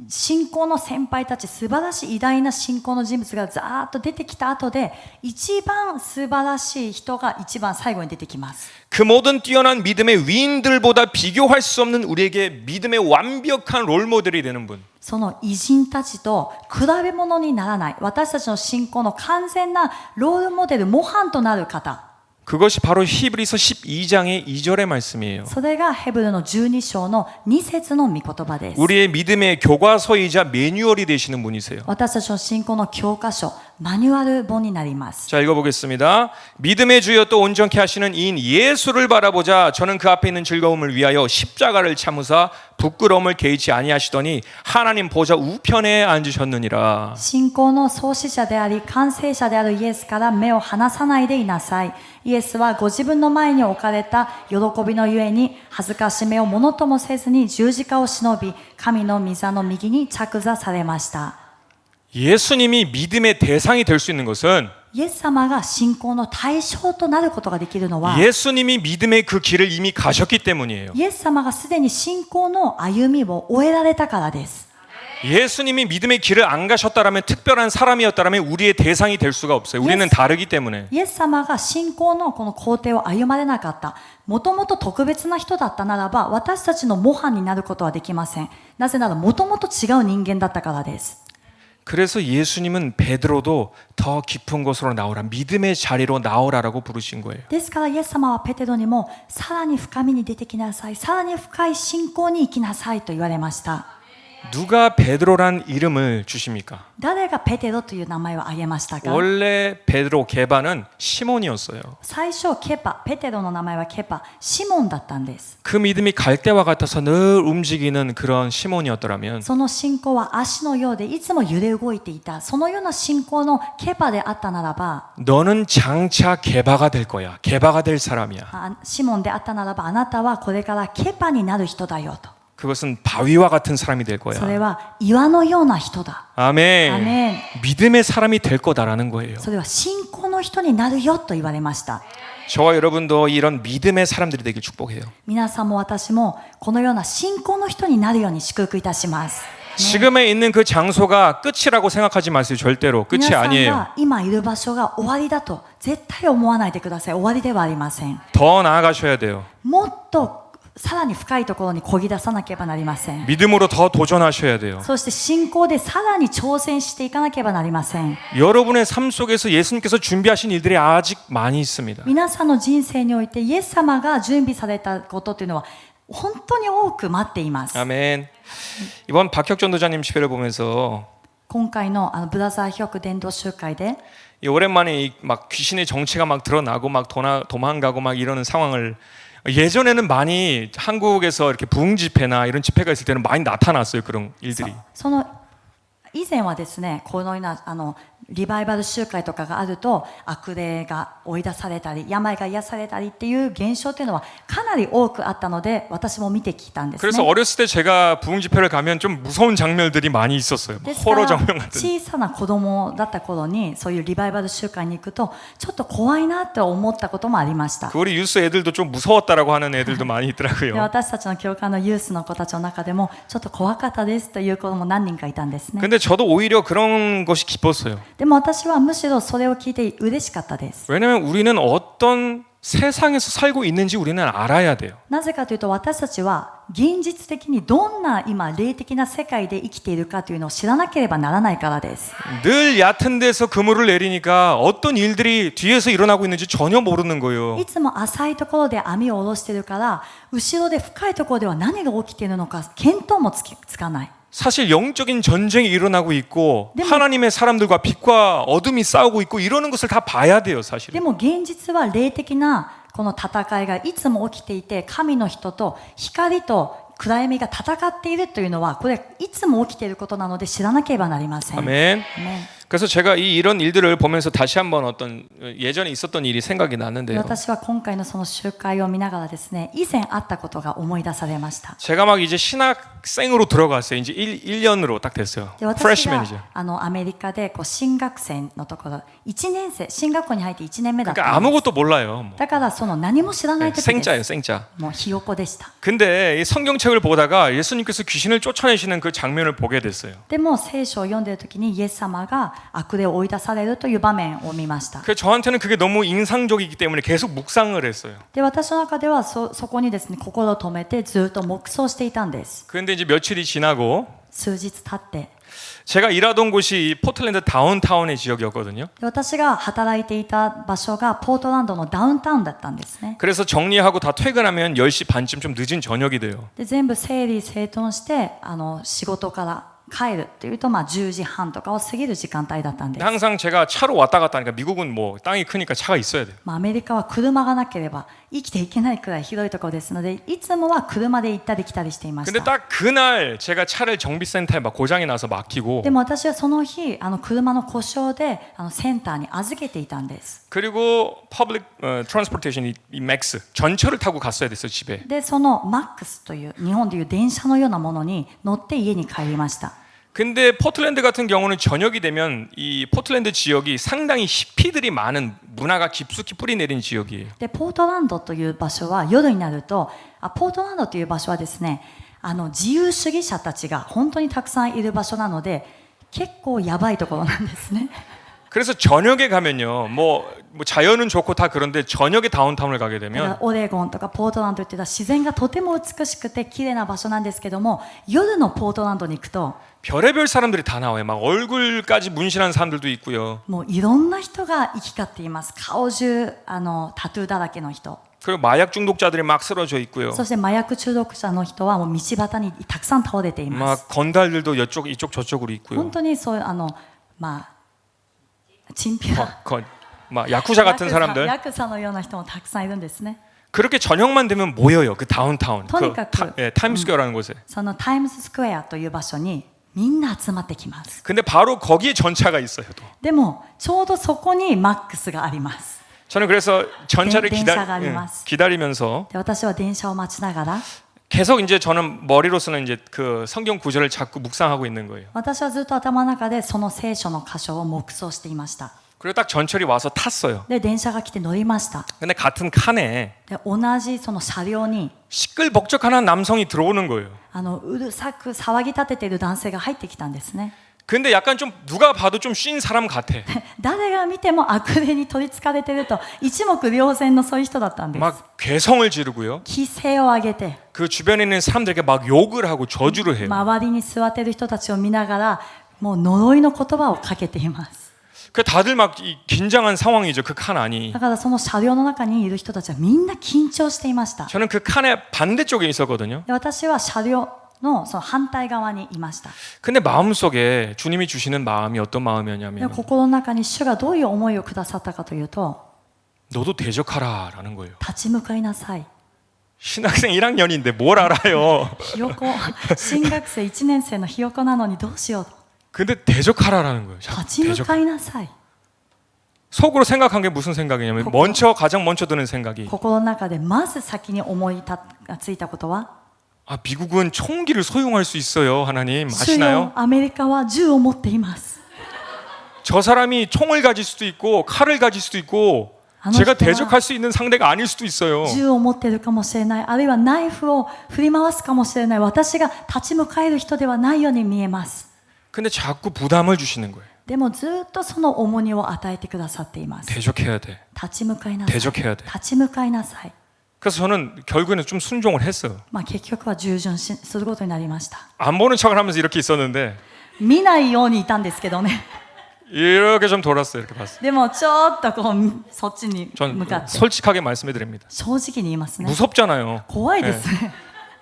信仰の先輩たち、素晴らしい偉大な信仰の人物がざーっと出てきた後で、一番素晴らしい人が一番最後に出てきます。 그 모든 뛰어난 믿음의 위인들보다 비교할 수 없는 우리에게 믿음의 완벽한 롤모델이 되는 분. その偉人たちと比べ物にならない、私たちの信仰の完全なロールモデル、模範となる方。 그것이 바로 히브리서 12장의 2절의 말씀이에요. それがヘブルの12章の2節の御言葉です。 우리의 믿음의 교과서이자 매뉴얼이 되시는 분이세요. 私たちの信仰の教科書、マニュアル本になります。 자, 읽어보겠습니다. 믿음의 주여 또 온전케 하시는 이인 예수를 바라보자. 저는 그 앞에 있는 즐거움을 위하여 십자가를 참으사 부끄러움을 개의치 아니하시더니 하나님 보좌 우편에 앉으셨느니라. 信仰の創始者であり完成者であるイエスから目を離さないでいなさい。イエスはご自分の前に置かれた喜びのゆえに恥ずかしめをものともせずに十字架を忍び、神の御座の右に着座されました。 예수님이 믿음의 대상이 될 수 있는 것은 イエス様が信仰の対象となることができるのは、 예수님이 믿음의 그 길을 이미 가셨기 때문이에요. イエス様がすでに信仰の歩みを終えられたからです。 예수님이 믿음의 길을 안 가셨다라면 특별한 사람이었다라면 우리의 대상이 될 수가 없어요. 우리는 다르기 때문에. イエス様が信仰のこの工程を歩まれなかった。もともと特別な人だったならば、私たちの模範になることはできません。なぜならもともと違う人間だったからです。 그래서 예수님은 베드로도 더 깊은 곳으로 나오라, 믿음의 자리로 나오라라고 부르신 거예요. ですからイエス様はペテロにもさらに深みに出てきなさい、さらに深い信仰に行きなさいと言われました。 누가 베드로란 이름을 주십니까? 誰がペテロという名前を挙げましたか？ 원래 베드로 개바는 시몬이었어요. 最初ケパ、ペテロの名前はケパ、シモンだったんです。 그 믿음이 갈대와 같아서 늘 움직이는 그런 시몬이었더라면 その信仰は足のようでいつも揺れ動いていた、そのような信仰のケパであったならば、 너는 장차 개바가 될 거야. 개바가 될 사람이야. シモンであったならば、あなたはこれからケパになる人だよと。 그것은 바위와 같은 사람이 될 それ 거야. は岩のような人だ。 아멘. 아멘. 믿음의 사람이 될 거다라는 거예요. それは信仰の人になるよと言われました。 저와 여러분도 이런 믿음의 사람들이 되길 축복해요. 皆さんも私もこのような信仰の人になるように祝福いたします。 지금에 있는 그 장소가 끝이라고 생각하지 마세요. 절대로 끝이 皆さん 아니에요. が今いる場所が終わりだと絶対思わないでください。終わりではありません。 더 나아가셔야 돼요. もっとさらに深いところに漕ぎ出さなければなりません。 믿음으로 더 도전하셔야 돼요. そして信仰でさらに挑戦していかなければなりません。 여러분의 삶 속에서 예수님께서 준비하신 일들이 아직 많이 있습니다. 皆さんの人生においてイエス様が準備されたことというのは本当に多く待っています。 아멘. 이번 박혁 전도자님 집회를 보면서 今回のブラザーヒ伝道集会で 오랜만에 막 귀신의 정체가 막 드러나고 막 도망가고 막 이러는 상황을 예전에는 많이 한국에서 이렇게 부흥 집회나 이런 집회가 있을 때는 많이 나타났어요. 그런 일들이. その以前はですね、このようなリバイバル集会とかがあると悪霊が追い出されたり病が癒されたりっていう現象というのはかなり多くあったので私も見てきたんですね。 그래서 어렸을 때 제가 부흥 집회를 가면 좀 무서운 장면들이 많이 있었어요. ですか 호러 ら 장면 같은. 小さな子供だった頃にそういうリバイバル集会に行くとちょっと怖いなって思ったこともありました。 그 우리 유스 애들도 좀 무서웠다라고 하는 애들도 많이 で 있더라고요. 私たちの教会のユースの子たちの中でもちょっと怖かったですという子も何人かいたんですね。 근데 저도 오히려 그런 것이 기뻤어요. でも私はむしろそれを聞いて嬉しかったです。 왜냐하면 우리는 어떤 세상에서 살고 있는지 우리는 알아야 돼요. なぜかというと私たちは現実的にどんな今霊的な世界で生きているかというのを知らなければならないからです。 늘 얕은 데서 그물을 내리니까 어떤 일들이 뒤에서 일어나고 있는지 전혀 모르는 거예요. いつも浅いところで網を下ろしているから後ろで深いところでは何が起きているのか見当もつかない。 사실 영적인 전쟁이 일어나고 있고 네, 뭐- 하나님의 사람들과 빛과 어둠이 싸우고 있고 이러는 것을 다 봐야 돼요, で 사실은. も現実は霊的なこの戦いがいつも起きていて神の人と光と暗闇が戦っているというのはこれいつも起きていることなので知らなければなりません。 아멘. ね 그래서 제가 이런 일들을 보면서 다시 한번 어떤 예전에 있었던 일이 생각이 で 났는데요. 私は今回のその集会を見ながらですね、以前あったことが思い出されました。 제가 막 이제 신학생으로 들어갔어요. 이제 1년으로 딱 됐어요. で私 프레시맨이죠. がアメリカでこう新学生のところ1年生進学校に入って1年目だった 그러니까 んです。 아무것도 몰라요. 뭐. だからその何も知らない時で 생짜예요, す。 생짜. もうひよこでした。 근데 이 성경책을 보다가 예수님께서 귀신을 쫓아내시는 그 장면을 보게 됐어요. でも聖書を読んでいる時にイエス様が悪霊を追い出されるという場面を見ました。 그 저한테는 그게 너무 인상적이기 때문에 계속 묵상을 했어요. で私の中ではそこにですね心を止めてずっと黙想していたんです。 그런데 이제 며칠이 지나고 数日経って 제가 일하던 곳이 포틀랜드 다운타운의 지역이었거든요. で私が働いていた場所がポートランドのダウンタウンだったんですね。 그래서 정리하고 다 퇴근하면 10시 반쯤 좀 늦은 저녁이 돼요. で全部整理整頓して仕事から帰るっていうと10時半とかを過ぎる時間帯だったんです。 항상 제가 차로 왔다 갔다 하니까 미국은 뭐 땅이 크니까 차가 있어야 돼요. アメリカは車がなければ生きていけないくらい広いところですのでいつもは車で行ったり来たりしていまし 근데 た。 딱 그날 제가 차를 정비센터에 막 고장이 나서 막히고 でも私はその日車の故障でセンターに預けていたんです。 그리고 퍼블릭 트랜스포테이션 이 맥스 전철을 타고 갔어야 됐어요, 집에. でそのマックスという日本でいう電車のようなものに乗って家に帰りました。 근데 포틀랜드 같은 경우는 저녁이 되면 이 포틀랜드 지역이 상당히 히피들이 많은 문화가 깊숙이 뿌리 내린 지역이에요. でポートランドという場所は夜になるとポートランドという場所はですね自由主義者たちが本当にたくさんいる場所なので結構やばいところなんですね。 그래서 저녁에 가면요, 뭐 자연은 좋고 다 그런데 저녁에 다운타운을 가게 だから 되면 オレゴンとかポートランドっていうのは自然がとても美しくて綺麗な場所なんですけども夜のポートランドに行くと 별의별 사람들이 다 나와요. 막 얼굴까지 문신한 사람들도 있고요. もういろんな人が行き交っています。顔中タトゥーだらけの人 그리고 마약 중독자들이 막 쓰러져 있고요. そして麻薬中毒者の人はもう道端にたくさん倒れています。 막 건달들도 이쪽 저쪽으로 있고요. 本当にそういうチンピラ 막 야쿠자 같은 사람들. ヤクザのような人もたくさんいるんですね。 그렇게 저녁만 되면 모여요. 그 다운타운. 그러니까 타임스퀘어라는 곳에. そのタイムズスクエアという場所にみんな集まってきます。 근데 바로 거기에 전차가 있어요. 또. でもちょうどそこにマックスがあります。 저는 그래서 전차를電車があります。 기다리면서 で私は電車を待ちながら 계속 이제 저는 머리로서는 이제 그 성경 구절을 자꾸 묵상하고 있는 거예요. 私はずっと頭の中でその聖書の箇所を黙想していました。 그리고 딱 전철이 와서 탔어요. で電車が来て乗りました。 근데 같은 칸에 で同じその車両に 시끌벅적한 남성이 들어오는 거예요. うるさく騒ぎ立てている男性が入ってきたんですね。 근데 약간 좀 누가 봐도 좀 쉰 사람 같아. 誰が見ても悪霊に取りつかれていると一目瞭然のそういう人だったんです。 막 괴성을 지르고요. 規制を上げて 그 주변에 있는 사람들에게 막 욕을 하고 저주를 해요. 周りに座っている人たちを見ながらもう呪いの言葉をかけています。 그 다들 막 긴장한 상황이죠. 그 칸 안이. だからその車両の中にいる人たちはみんな緊張していました。 저는 그 칸의 반대쪽에 있었거든요. で私は車両のその反対側にいました。 근데 마음속에 주님이 주시는 마음이 어떤 で 마음이었냐면 心の中に主がどういう思いをくださったかというと 너도 대적하라라는 거예요. 立ち向かいなさい。 신학생 1학년인데 뭘 알아요. ひよこ新学生1年生のひよこなのにどうしよう。 근데 대적하라는 거예요. 立ち向かいなさい。 속으로 생각한 게 무슨 생각이냐면 가장 먼저 드는 생각이 心の中でまず先に思いついたことは 아 미국은 총기를 소용할 수 있어요. 하나님 主よ 아시나요? アメリカは銃を持っています。 저 사람이 총을 가질 수도 있고 칼을 가질 수도 있고 제가 대적할 수 있는 상대가 아닐 수도 있어요. 銃を持っているかもしれない。あるいはナイフを振り回すかもしれない。私が立ち向かえる人ではないように見えます。 근데 자꾸 부담을 주시는 거예요. でもずっとその重荷を与えてくださっています。 대적해야 돼. 立ち向かいなさい。 대적해야 돼. 立ち向かいなさい。 그래서 저는 결국에는 좀 순종을 했어요. 結局は従順することになりました。 안 보는 척을 하면서 이렇게 있었는데 見ないようにいたんですけどね。 이렇게 좀 돌았어요. 이렇게 봤어요. でもちょっとこうそっちに 전 向かって 솔직하게 말씀해 드립니다. 正直に言いますね。 무섭잖아요. 怖いですね。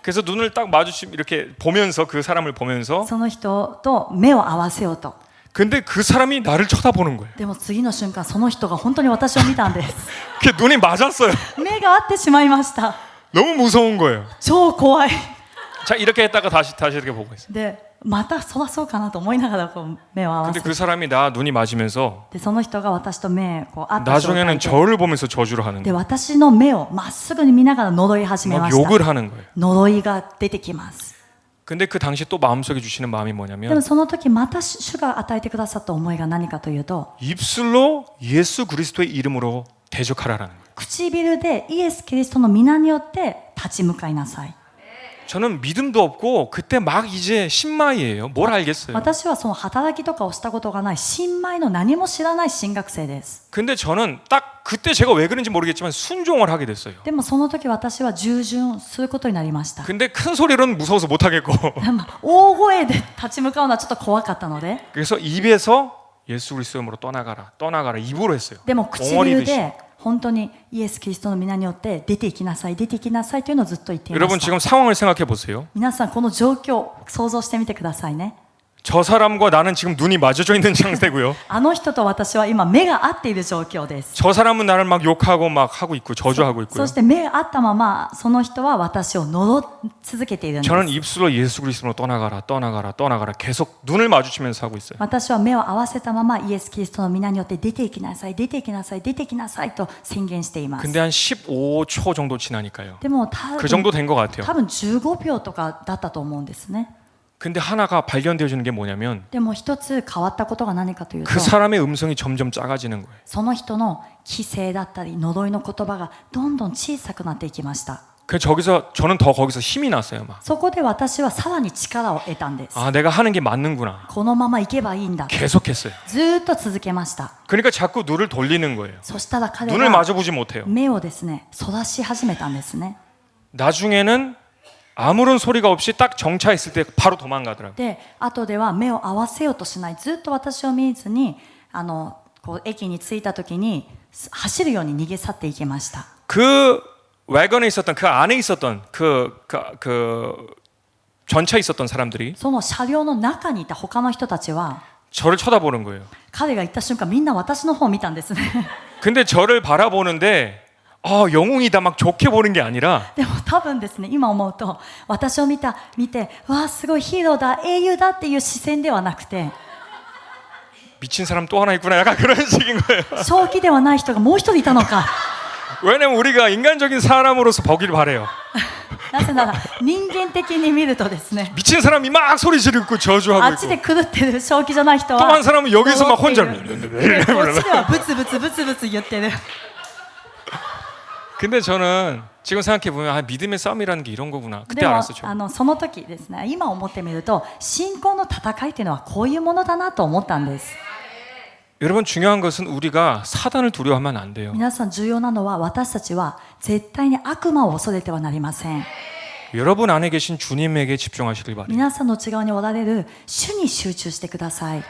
그래서 눈을 딱 마주치 이렇게 보면서 그 사람을 보면서 その人と目を合わせようと。 근데 그 사람이 나를 쳐다보는 거예요. でも次の瞬間その人が本当に私を見たんです。 그 눈이 맞았어요. 目が合ってしまいました。 너무 무서운 거예요. 超怖い。 자 이렇게 했다가 다시 이렇게 보고 있어요. でまたそらそうかなと思いながらこう目を合わ 근데 せて 그 사람이 나 눈이 맞으면서 でその人が私と目こう合った状態 나중에는 で 저를 보면서 저주를 하는 で 거예요. 私の目をまっすぐに見ながら呪い始め 막 ました。 욕을 하는 거예요. 呪いが出てきます。 근데 그 당시 또 마음속에 주시는 마음이 でも 뭐냐면 その時また主が与えてくださった思いが何かというと 입술로 예수 그리스도의 이름으로 대적하라라는 거예요. 唇でイエス・キリストの皆によって立ち向かいなさい。 저는 믿음도 없고 그때 막 이제 신마이예요. 뭘 알겠어요. 私はその働きとかをしたことがない新米の何も知らない新学生です。 근데 저는 딱 그때 제가 왜 그런지 모르겠지만 순종을 하게 됐어요. でもその時私は従順することになりました。 근데 큰 소리로는 무서워서 못 하겠고 大声で立ち向かうのはちょっと怖かったので 그래서 입에서 예수 그리스도의 이름으로 떠나가라 입으로 했어요. でも 엉어리 唇 듯이. で本当にイエス・キリストの皆によって出ていきなさい出ていきなさいというのをずっと言っていま 여러분 した。 지금 상황을 생각해 보세요. 皆さんこの状況を想像してみてくださいね。 저 사람과 나는 지금 눈이 마주쳐 있는 상태고요. あの人と私は今目が合っている状況です。 저 사람은 나를 막 욕하고 막 하고 있고 저주하고 そ 있고요. して目が合ったままその人は私を呪い続けているんです。 저는 입술로 예수 그리스도로 떠나가라 계속 눈을 마주치면서 하고 있어요. 私は目を合わせたままイエス・キリストの皆によって出ていきなさい出ていきなさい出ていきなさいと宣言しています。 근데 한 15초 정도 지나니까요. でも 그 정도 된 것 같아요. 多分15秒とかだったと思うんですね。 근데 하나가 발견되어지는 게 뭐냐면 でも一つ変わったことが何かというと 그 사람의 음성이 점점 작아지는 거예요. その人の規制だったり呪いの言葉がどんどん小さくなっていきました。 그 저는 더 거기서 힘이 났어요. 막. そこで私はさらに力を得たんです。 아 내가 하는 게 맞는구나. このままいけばいいんだ。 계속했어요. ずーっと続けました。 그러니까 자꾸 눈을 돌리는 거예요. そしたら彼 눈을 が 마주보지 못해요. 目をですねそらし始めたんですね。 나중에는 아무런 소리가 없이 딱 정차했을 때 바로 도망가더라고요. で後では目を合わせようとしない、ずっと私を見ずにこう駅に着いた時に走るように逃げ去っていきました。 그 와건에 있었던 그 안에 있었던 그 전차에 있었던 사람들이 その車両の中にいた他の人たちは 저를 쳐다보는 거예요. 彼が行った瞬間みんな私の方を見たんですね。 근데 저를 바라보는데 영웅이다 막 좋게 보는 게 아니라 でも多分ですね今思うと私を見てわあすごいヒーローだ英雄だっていう視線ではなくて 미친 사람 또 하나 있구나 약간 그런 식인 거예요. 正気ではない人がもう一人いたのか。 왜냐면 우리가 인간적인 사람으로서 보길 바래요. なぜなら人間的に見るとですね 미친 사람이 막 소리 지르고 あ 저주하고 っちで 있고 狂ってる正気じゃない人は 또 한 사람은 여기서 막 怒って 혼자 いるでこっちではブツブツブツブツ言ってる。 근데 저는 지금 생각해 보면 믿음의 싸움이라는 게 이런 거구나. で 그때 も 알았어 저. その時ですね今思ってみると信仰の戦いというのはこういうものだなと思ったんです。 여러분 중요한 것은 우리가 사단을 두려워하면 안 돼요. 皆さん重要なのは私たちは絶対に悪魔を恐れてはなりません。 여러분 안에 계신 주님에게 집중하시길 바래요. 皆さんの内側におられる主に集中してください。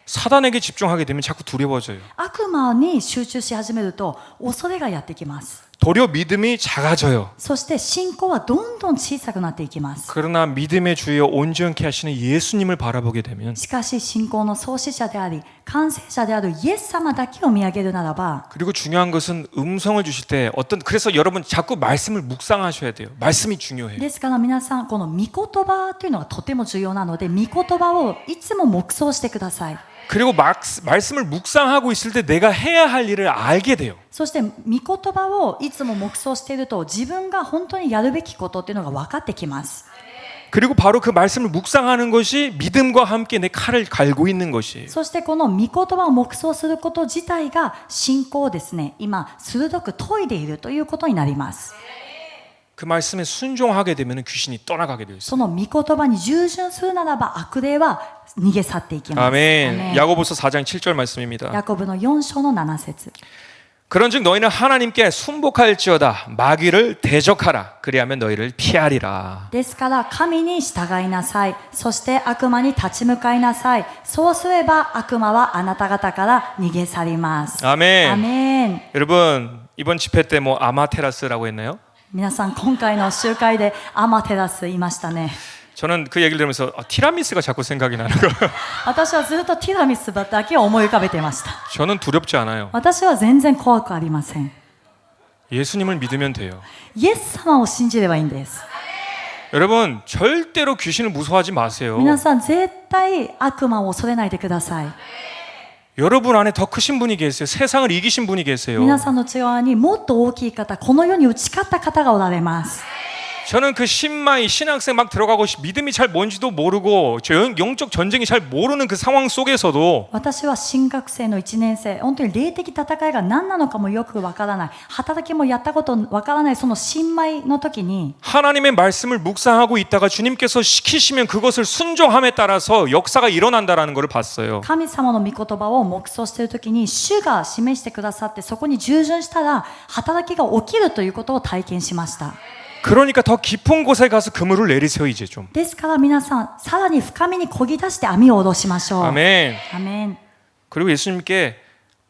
사단에게 집중하게 되면 자꾸 두려워져요. 悪魔に集中し始めると恐れがやってきます。 도리어 믿음이 작아져요. そして信仰はどんどん小さくなっていきます。 그러나 믿음의 주여 온전케 하시는 예수님을 바라보게 되면 しかし信仰の創始者であり完成者であるイエス様だけを見上げるならば 그리고 중요한 것은 음성을 주실 때 그래서 여러분 자꾸 말씀을 묵상하셔야 돼요. 말씀이 중요해요. ですから皆さんこの御言葉というのがとても重要なので御言葉をいつも黙想してください。 그리고 말씀을 묵상하고 있을 때 내가 해야 할 일을 알게 돼요. そして御言葉をいつも黙想していると自分が本当にやるべきことっていうのが分かってきます。 그리고 바로 그 말씀을 묵상하는 것이 믿음과 함께 내 칼을 갈고 있는 것이에요. そしてこの御言葉を黙想すること自体が信仰をですね今鋭く研いでいるということになります。그 말씀에 순종하게 되면 귀신이 떠나가게 되어 있어요. その御言葉に従順するならば悪霊は逃げ去っていきます。 아멘. 야고보서 4장 7절 말씀입니다. ヤコブの4章の7節 그런즉 너희는 하나님께 순복할지어다 마귀를 대적하라 그리하면 너희를 피하리라. ですから神に従いなさい。そして悪魔に立ち向かいなさい。そうすれば悪魔はあなた方から逃げ去ります。 아멘. アメン。 여러분 이번 집회 때 뭐 아마테라스라고 했나요? 皆さん今回の集会でアマテラス言いましたね。 저는 그 얘기를 들으면서 티라미스가 자꾸 생각이 나는 거예요. 私はずっとティラミスだけを思い浮かべていました。 저는 두렵지 않아요. 私は全然怖くありません。 예수님을 믿으면 돼요. イエス様を信じればいいんです。 여러분 절대로 귀신을 무서워하지 마세요. 皆さん絶対悪魔を恐れないでください。 여러분 안에 더 크신 분이 계세요. 세상을 이기신 분이 계세요. 皆さんの内側にもっと大きい方、この世に打ち勝った方がおられます。 저는 그 신마이 신학생 막 들어가고 믿음이 잘 뭔지도 모르고 영적 전쟁이 잘 모르는 그 상황 속에서도 私は新学生の1年生、本当に霊的戦いが何なのかもよくわからない、働きもやったことわからないその新米の時に 하나님의 말씀을 묵상하고 있다가 주님께서 시키시면 그것을 순종함에 따라서 역사가 일어난다라는 것을 봤어요. 神様の御言葉を黙想している時に主が示してくださってそこに従順したら働きが起きるということを体験しました。 그러니까 더 깊은 곳에 가서 그물을 내리세요 이제 좀. ですから皆さんさらに深みに漕ぎ出して網を下ろしましょう。 아멘. アメン。 그리고 예수님께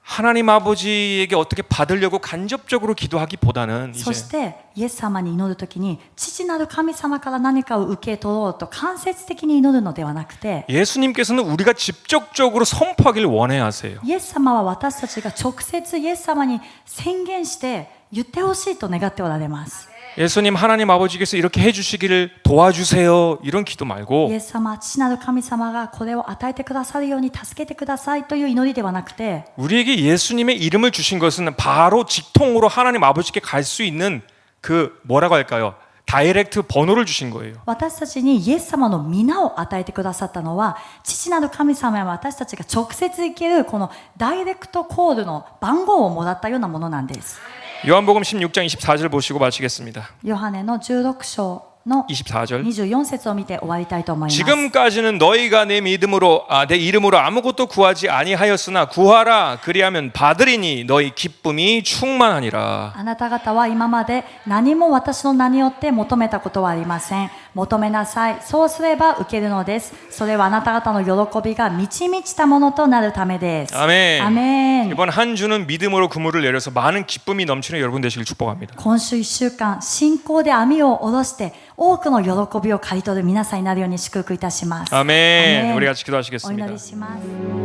하나님 아버지에게 어떻게 받으려고 간접적으로 기도하기보다는 そ 이제 してイエス様に祈るときに父なる神様から何かを受け取ろうと間接的に祈るのではなくて 예수님께서는 우리가 직접적으로 선포하기를 원해 하세요. イエス様は私たちが直接イエス様に宣言して言ってほしいと願っておられます。 예수님 하나님 아버지께서 이렇게 해주시기를 도와주세요 이런 기도 イ 말고 エス様、父なる神様がこれを与えてくださるように助けてくださいという祈りではなくて 우리에게 예수님의 이름을 주신 것은 바로 직통으로 하나님 아버지께 갈 수 있는 그 뭐라고 할까요? 다이렉트 번호를 주신 거예요. 私たちにイエス様の皆を与えてくださったのは父なる神様や私たちが直接行けるこのダイレクトコールの番号をもらったようなものなんです。 요한복음 16장 24절 보시고 마치겠습니다. ヨハネの16章の 24절 24節を見て終わりたいと思います。 지금까지는 너희가 내 이름으로 아무것도 구하지 아니하였으나 구하라 그리하면 받으리니 너희 기쁨이 충만하니라. あなた方は今まで何も私の名によって求めたことはありません。求めなさい。そうすれば受けるのです。それはあなた方の喜びが満ち満ちたものとなるためです。 아멘. アメン。 이번 한 주는 믿음으로 그물을 내려서 많은 기쁨이 넘치는 여러분 되시길 축복합니다. 今週1週間、信仰で網を下ろして多くの喜びを刈り取る皆さんになるように祝福いたします。 아멘. アメン 우리 같이 お祈 기도하시겠습니다. りします。